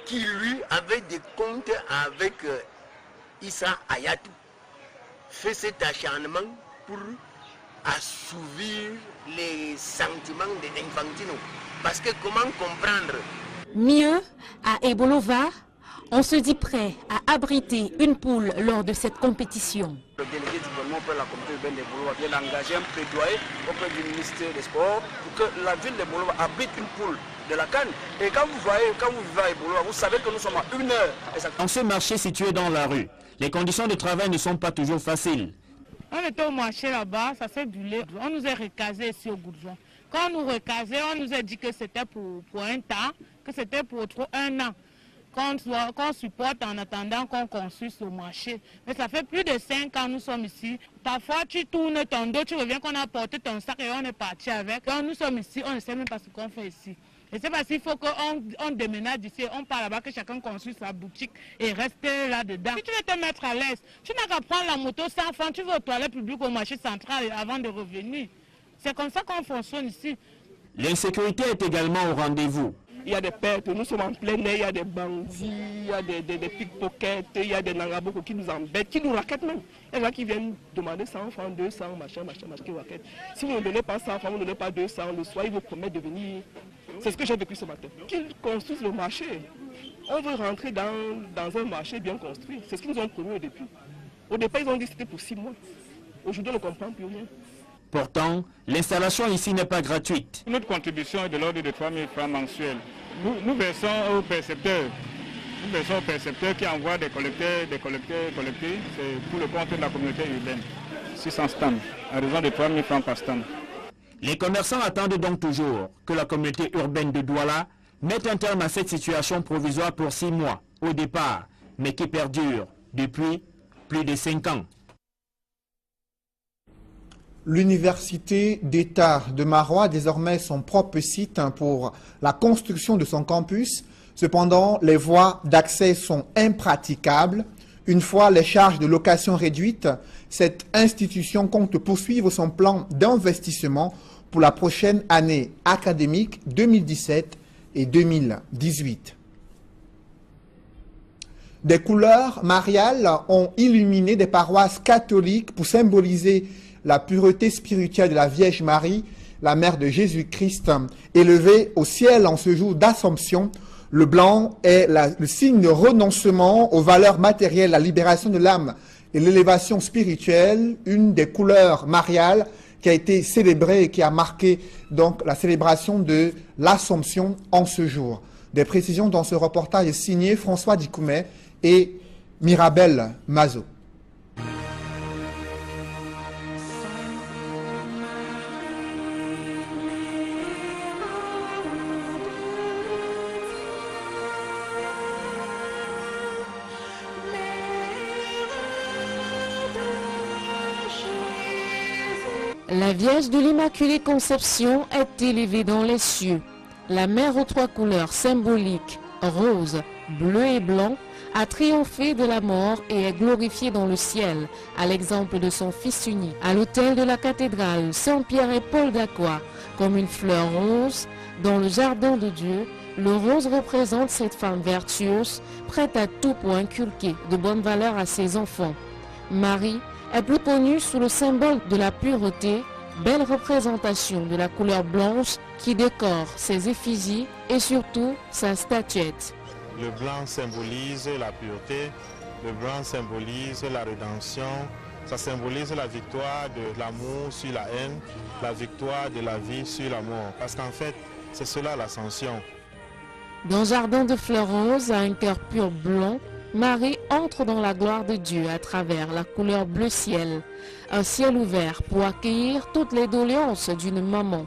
qui lui avait des comptes avec Issa Hayatou, fait cet acharnement pour assouvir les sentiments de Infantino. Parce que comment comprendre? Mieux, à Ebolova, on se dit prêt à abriter une poule lors de cette compétition. Le délégué du gouvernement pour la communauté urbaine de Bouloba vient d'engager un plaidoyer auprès du ministère des Sports pour que la ville de Bouloba abrite une poule de la CAN. Et quand vous vivez à Bouloba, vous savez que nous sommes à 1 heure. Dans ce marché situé dans la rue, les conditions de travail ne sont pas toujours faciles. On était au marché là-bas, ça s'est brûlé. On nous a recasé ici au Goudron. Quand on nous recasait, on nous a dit que c'était pour un temps, que c'était pour 1 an. Qu'on supporte en attendant qu'on construise ce marché. Mais ça fait plus de 5 ans que nous sommes ici. Parfois, tu tournes ton dos, tu reviens qu'on a porté ton sac et on est parti avec. Quand nous sommes ici, on ne sait même pas ce qu'on fait ici. Et c'est parce qu'il faut qu'on déménage d'ici, on part là-bas, que chacun construise sa boutique et reste là-dedans. Si tu veux te mettre à l'aise, tu n'as qu'à prendre la moto sans francs, tu vas aux toilettes publiques au marché central avant de revenir. C'est comme ça qu'on fonctionne ici. L'insécurité est également au rendez-vous. Il y a des pertes, nous sommes en plein air, il y a des bandits, il y a des pickpockets, il y a des nangaboko qui nous embêtent, qui nous raquettent même. Il y a des gens qui viennent demander 100 francs, 200, machin, qui raquettent. Si vous ne donnez pas 100 francs, vous ne donnez pas 200, le soir, ils vous promettent de venir. C'est ce que j'ai vécu ce matin. Qu'ils construisent le marché. On veut rentrer dans un marché bien construit. C'est ce qu'ils nous ont promis au début. Au départ, ils ont dit que c'était pour 6 mois. Aujourd'hui, on ne comprend plus rien. Pourtant, l'installation ici n'est pas gratuite. Notre contribution est de l'ordre de 3 000 francs mensuels. Nous versons aux percepteurs. Nous versons aux percepteurs qui envoient des collecteurs collectés. C'est pour le compte de la communauté urbaine. 600 stands, à raison de 3 000 francs par stand. Les commerçants attendent donc toujours que la communauté urbaine de Douala mette un terme à cette situation provisoire pour 6 mois au départ, mais qui perdure depuis plus de 5 ans. L'université d'État de Marois a désormais son propre site pour la construction de son campus. Cependant, les voies d'accès sont impraticables. Une fois les charges de location réduites, cette institution compte poursuivre son plan d'investissement pour la prochaine année académique 2017 et 2018. Des couleurs mariales ont illuminé des paroisses catholiques pour symboliser la pureté spirituelle de la Vierge Marie, la mère de Jésus-Christ, élevée au ciel en ce jour d'Assomption. Le blanc est le signe de renoncement aux valeurs matérielles, la libération de l'âme et l'élévation spirituelle, une des couleurs mariales qui a été célébrée et qui a marqué donc la célébration de l'Assomption en ce jour. Des précisions dans ce reportage signé François Dikoumet et Mirabel Mazo. La Vierge de l'Immaculée Conception est élevée dans les cieux. La mère aux 3 couleurs symboliques, rose, bleu et blanc, a triomphé de la mort et est glorifiée dans le ciel, à l'exemple de son Fils unique. À l'autel de la cathédrale Saint-Pierre et Paul d'Aqua, comme une fleur rose, dans le jardin de Dieu, le rose représente cette femme vertueuse, prête à tout pour inculquer de bonnes valeurs à ses enfants. Marie est plus connue sous le symbole de la pureté, belle représentation de la couleur blanche qui décore ses effigies et surtout sa statuette. Le blanc symbolise la pureté, le blanc symbolise la rédemption, ça symbolise la victoire de l'amour sur la haine, la victoire de la vie sur la mort. Parce qu'en fait, c'est cela l'ascension. Dans Jardin de fleurs roses, à un cœur pur blanc, Marie entre dans la gloire de Dieu à travers la couleur bleu ciel, un ciel ouvert pour accueillir toutes les doléances d'une maman.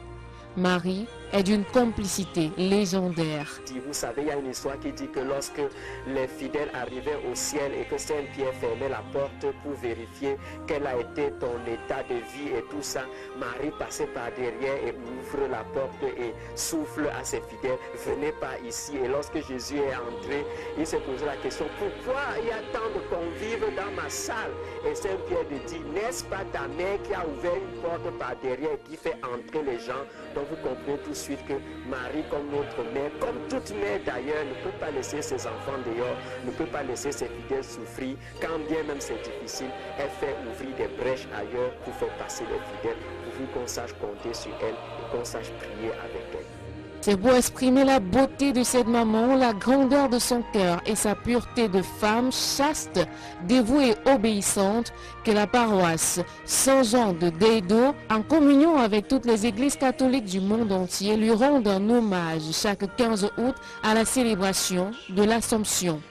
Marie est d'une complicité légendaire. Vous savez, il y a une histoire qui dit que lorsque les fidèles arrivaient au ciel et que Saint-Pierre fermait la porte pour vérifier quel a été ton état de vie et tout ça, Marie passait par derrière et ouvre la porte et souffle à ses fidèles, venez pas ici. Et lorsque Jésus est entré, il s'est posé la question, pourquoi il y a tant de convives dans ma salle? Et Saint-Pierre lui dit, n'est-ce pas ta mère qui a ouvert une porte par derrière et qui fait entrer les gens? Donc vous comprenez tout suite que Marie, comme notre mère, comme toute mère d'ailleurs, ne peut pas laisser ses enfants dehors, ne peut pas laisser ses fidèles souffrir, quand bien même c'est difficile, elle fait ouvrir des brèches ailleurs pour faire passer les fidèles, pour qu'on sache compter sur elle et qu'on sache prier avec elle. C'est beau exprimer la beauté de cette maman, la grandeur de son cœur et sa pureté de femme chaste, dévouée et obéissante que la paroisse Saint-Jean de Deido, en communion avec toutes les églises catholiques du monde entier, lui rendent un hommage chaque 15 août à la célébration de l'Assomption.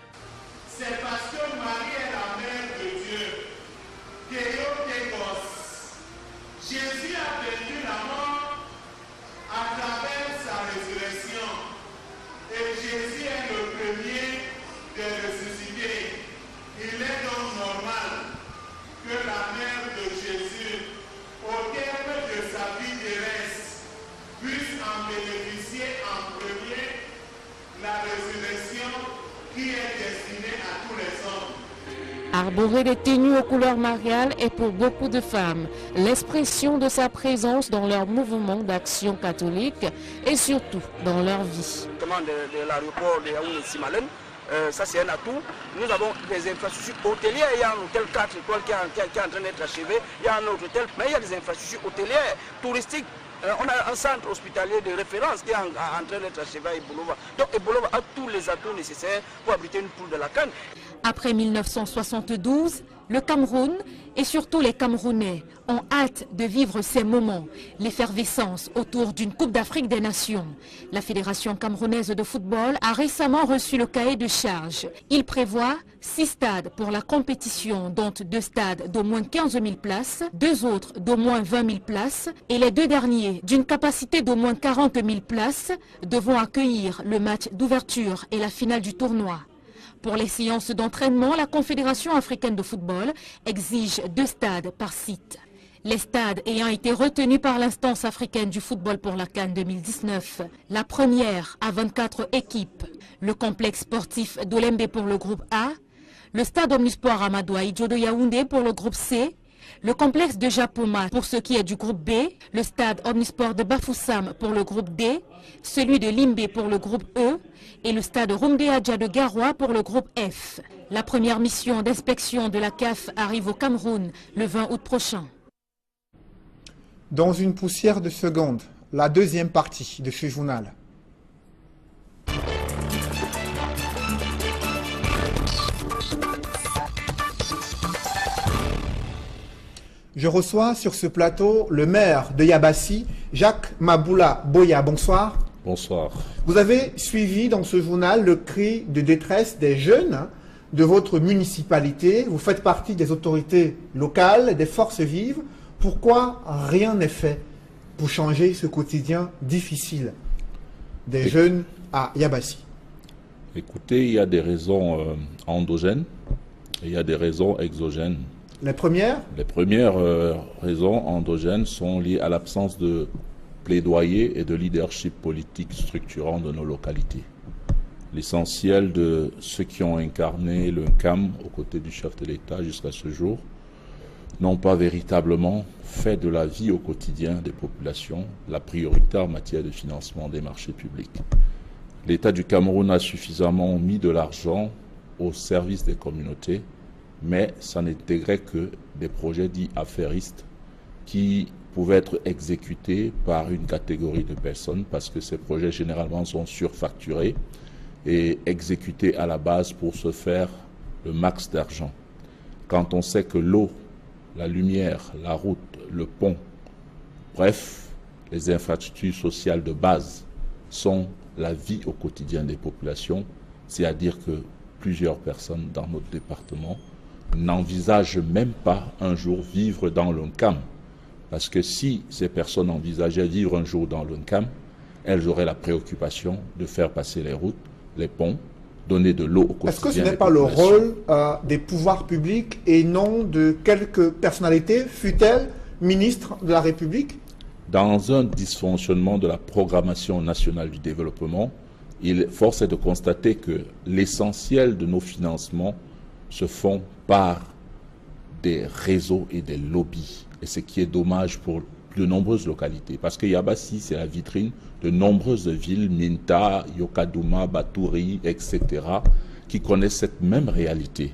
C'est parce que Marie est la mère de Dieu, Théotokos. Jésus a vaincu la mort à travers sa résurrection. Et Jésus est le premier des ressuscités. Il est donc normal que la mère de Jésus, au terme de sa vie terrestre, puisse en bénéficier en premier la résurrection qui est destinée à tous les hommes. Arborer des tenues aux couleurs mariales est pour beaucoup de femmes l'expression de sa présence dans leur mouvement d'action catholique et surtout dans leur vie. De l'aéroport de Yaoundé-Simalène, ça c'est un atout. Nous avons des infrastructures hôtelières. Il y a un hôtel 4 étoiles qui est en train d'être achevé. Il y a un autre hôtel, mais il y a des infrastructures hôtelières, touristiques. On a un centre hospitalier de référence qui est en train d'être achevé à Ibolova. Donc Ibolova a tous les atouts nécessaires pour abriter une poule de la Cannes. Après 1972, le Cameroun et surtout les Camerounais ont hâte de vivre ces moments, l'effervescence autour d'une Coupe d'Afrique des Nations. La Fédération camerounaise de football a récemment reçu le cahier de charge. Il prévoit 6 stades pour la compétition, dont 2 stades d'au moins 15 000 places, 2 autres d'au moins 20 000 places et les 2 derniers d'une capacité d'au moins 40 000 places devront accueillir le match d'ouverture et la finale du tournoi. Pour les séances d'entraînement, la Confédération africaine de football exige 2 stades par site. Les stades ayant été retenus par l'instance africaine du football pour la CAN 2019. La première à 24 équipes. Le complexe sportif d'Olembe pour le groupe A. Le stade Omnisport Amadou Ahidjo de Yaoundé pour le groupe C. Le complexe de Japoma pour ce qui est du groupe B. Le stade Omnisport de Bafoussam pour le groupe D. Celui de Limbe pour le groupe E. Et le stade Rumde Adja de Garoua pour le groupe F. La première mission d'inspection de la CAF arrive au Cameroun le 20 août prochain. Dans une poussière de seconde, la deuxième partie de ce journal. Je reçois sur ce plateau le maire de Yabassi, Jacques Maboula Boya. Bonsoir. Bonsoir. Vous avez suivi dans ce journal le cri de détresse des jeunes de votre municipalité. Vous faites partie des autorités locales, des forces vives. Pourquoi rien n'est fait pour changer ce quotidien difficile des jeunes à Yabassi? Écoutez, il y a des raisons endogènes et il y a des raisons exogènes. Les premières? Les premières raisons endogènes sont liées à l'absence de plaidoyer et de leadership politique structurant de nos localités. L'essentiel de ceux qui ont incarné le CAM aux côtés du chef de l'État jusqu'à ce jour n'ont pas véritablement fait de la vie au quotidien des populations la priorité en matière de financement des marchés publics. L'État du Cameroun a suffisamment mis de l'argent au service des communautés, mais ça n'intégrait que des projets dits affairistes qui pouvaient être exécutés par une catégorie de personnes parce que ces projets généralement sont surfacturés et exécutés à la base pour se faire le max d'argent. Quand on sait que l'eau, la lumière, la route, le pont, bref, les infrastructures sociales de base sont la vie au quotidien des populations, c'est-à-dire que plusieurs personnes dans notre département n'envisagent même pas un jour vivre dans l'UNCAM. Parce que si ces personnes envisageaient vivre un jour dans l'UNCAM, elles auraient la préoccupation de faire passer les routes, les ponts, donner de l'eau au quotidien. Est-ce que ce n'est pas le rôle des pouvoirs publics et non de quelques personnalités, fût-elles ministres de la République? Dans un dysfonctionnement de la programmation nationale du développement, force est de constater que l'essentiel de nos financements se font par des réseaux et des lobbies. Et ce qui est dommage pour de nombreuses localités. Parce que Yabassi, c'est la vitrine de nombreuses villes, Minta, Yokadouma, Batouri, etc., qui connaissent cette même réalité.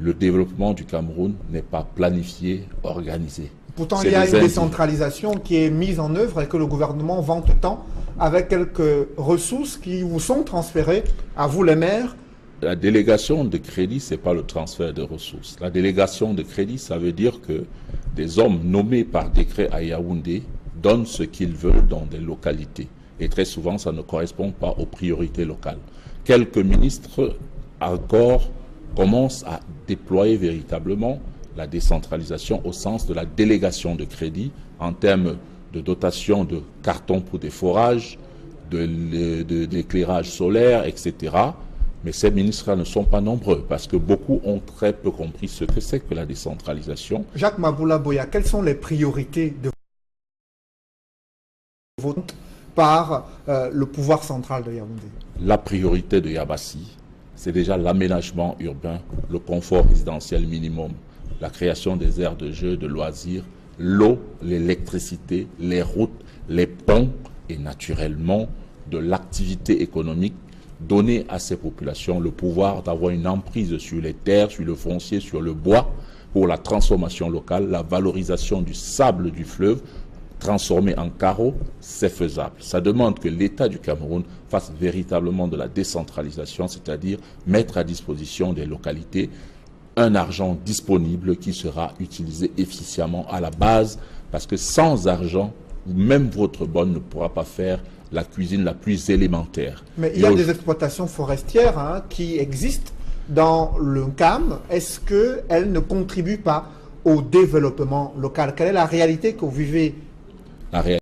Le développement du Cameroun n'est pas planifié, organisé. Pourtant, il y a une décentralisation qui est mise en œuvre et que le gouvernement vante tant, avec quelques ressources qui vous sont transférées à vous les maires. La délégation de crédit, ce n'est pas le transfert de ressources. La délégation de crédit, ça veut dire que des hommes nommés par décret à Yaoundé donnent ce qu'ils veulent dans des localités. Et très souvent, ça ne correspond pas aux priorités locales. Quelques ministres encore commencent à déployer véritablement la décentralisation au sens de la délégation de crédit en termes de dotation de cartons pour des forages, de l'éclairage solaire, etc. Mais ces ministres ne sont pas nombreux parce que beaucoup ont très peu compris ce que c'est que la décentralisation. Jacques Maboula Boya, quelles sont les priorités de vote par le pouvoir central de Yaoundé? La priorité de Yabassi, c'est déjà l'aménagement urbain, le confort résidentiel minimum, la création des aires de jeux, de loisirs, l'eau, l'électricité, les routes, les ponts et naturellement de l'activité économique, donner à ces populations le pouvoir d'avoir une emprise sur les terres, sur le foncier, sur le bois, pour la transformation locale, la valorisation du sable du fleuve, transformé en carreaux, c'est faisable. Ça demande que l'État du Cameroun fasse véritablement de la décentralisation, c'est-à-dire mettre à disposition des localités un argent disponible qui sera utilisé efficacement à la base, parce que sans argent, même votre bonne ne pourra pas faire la cuisine la plus élémentaire. Mais il y a des exploitations forestières qui existent dans le CAM. Est-ce qu'elles ne contribuent pas au développement local? Quelle est la réalité que vous vivez? La réalité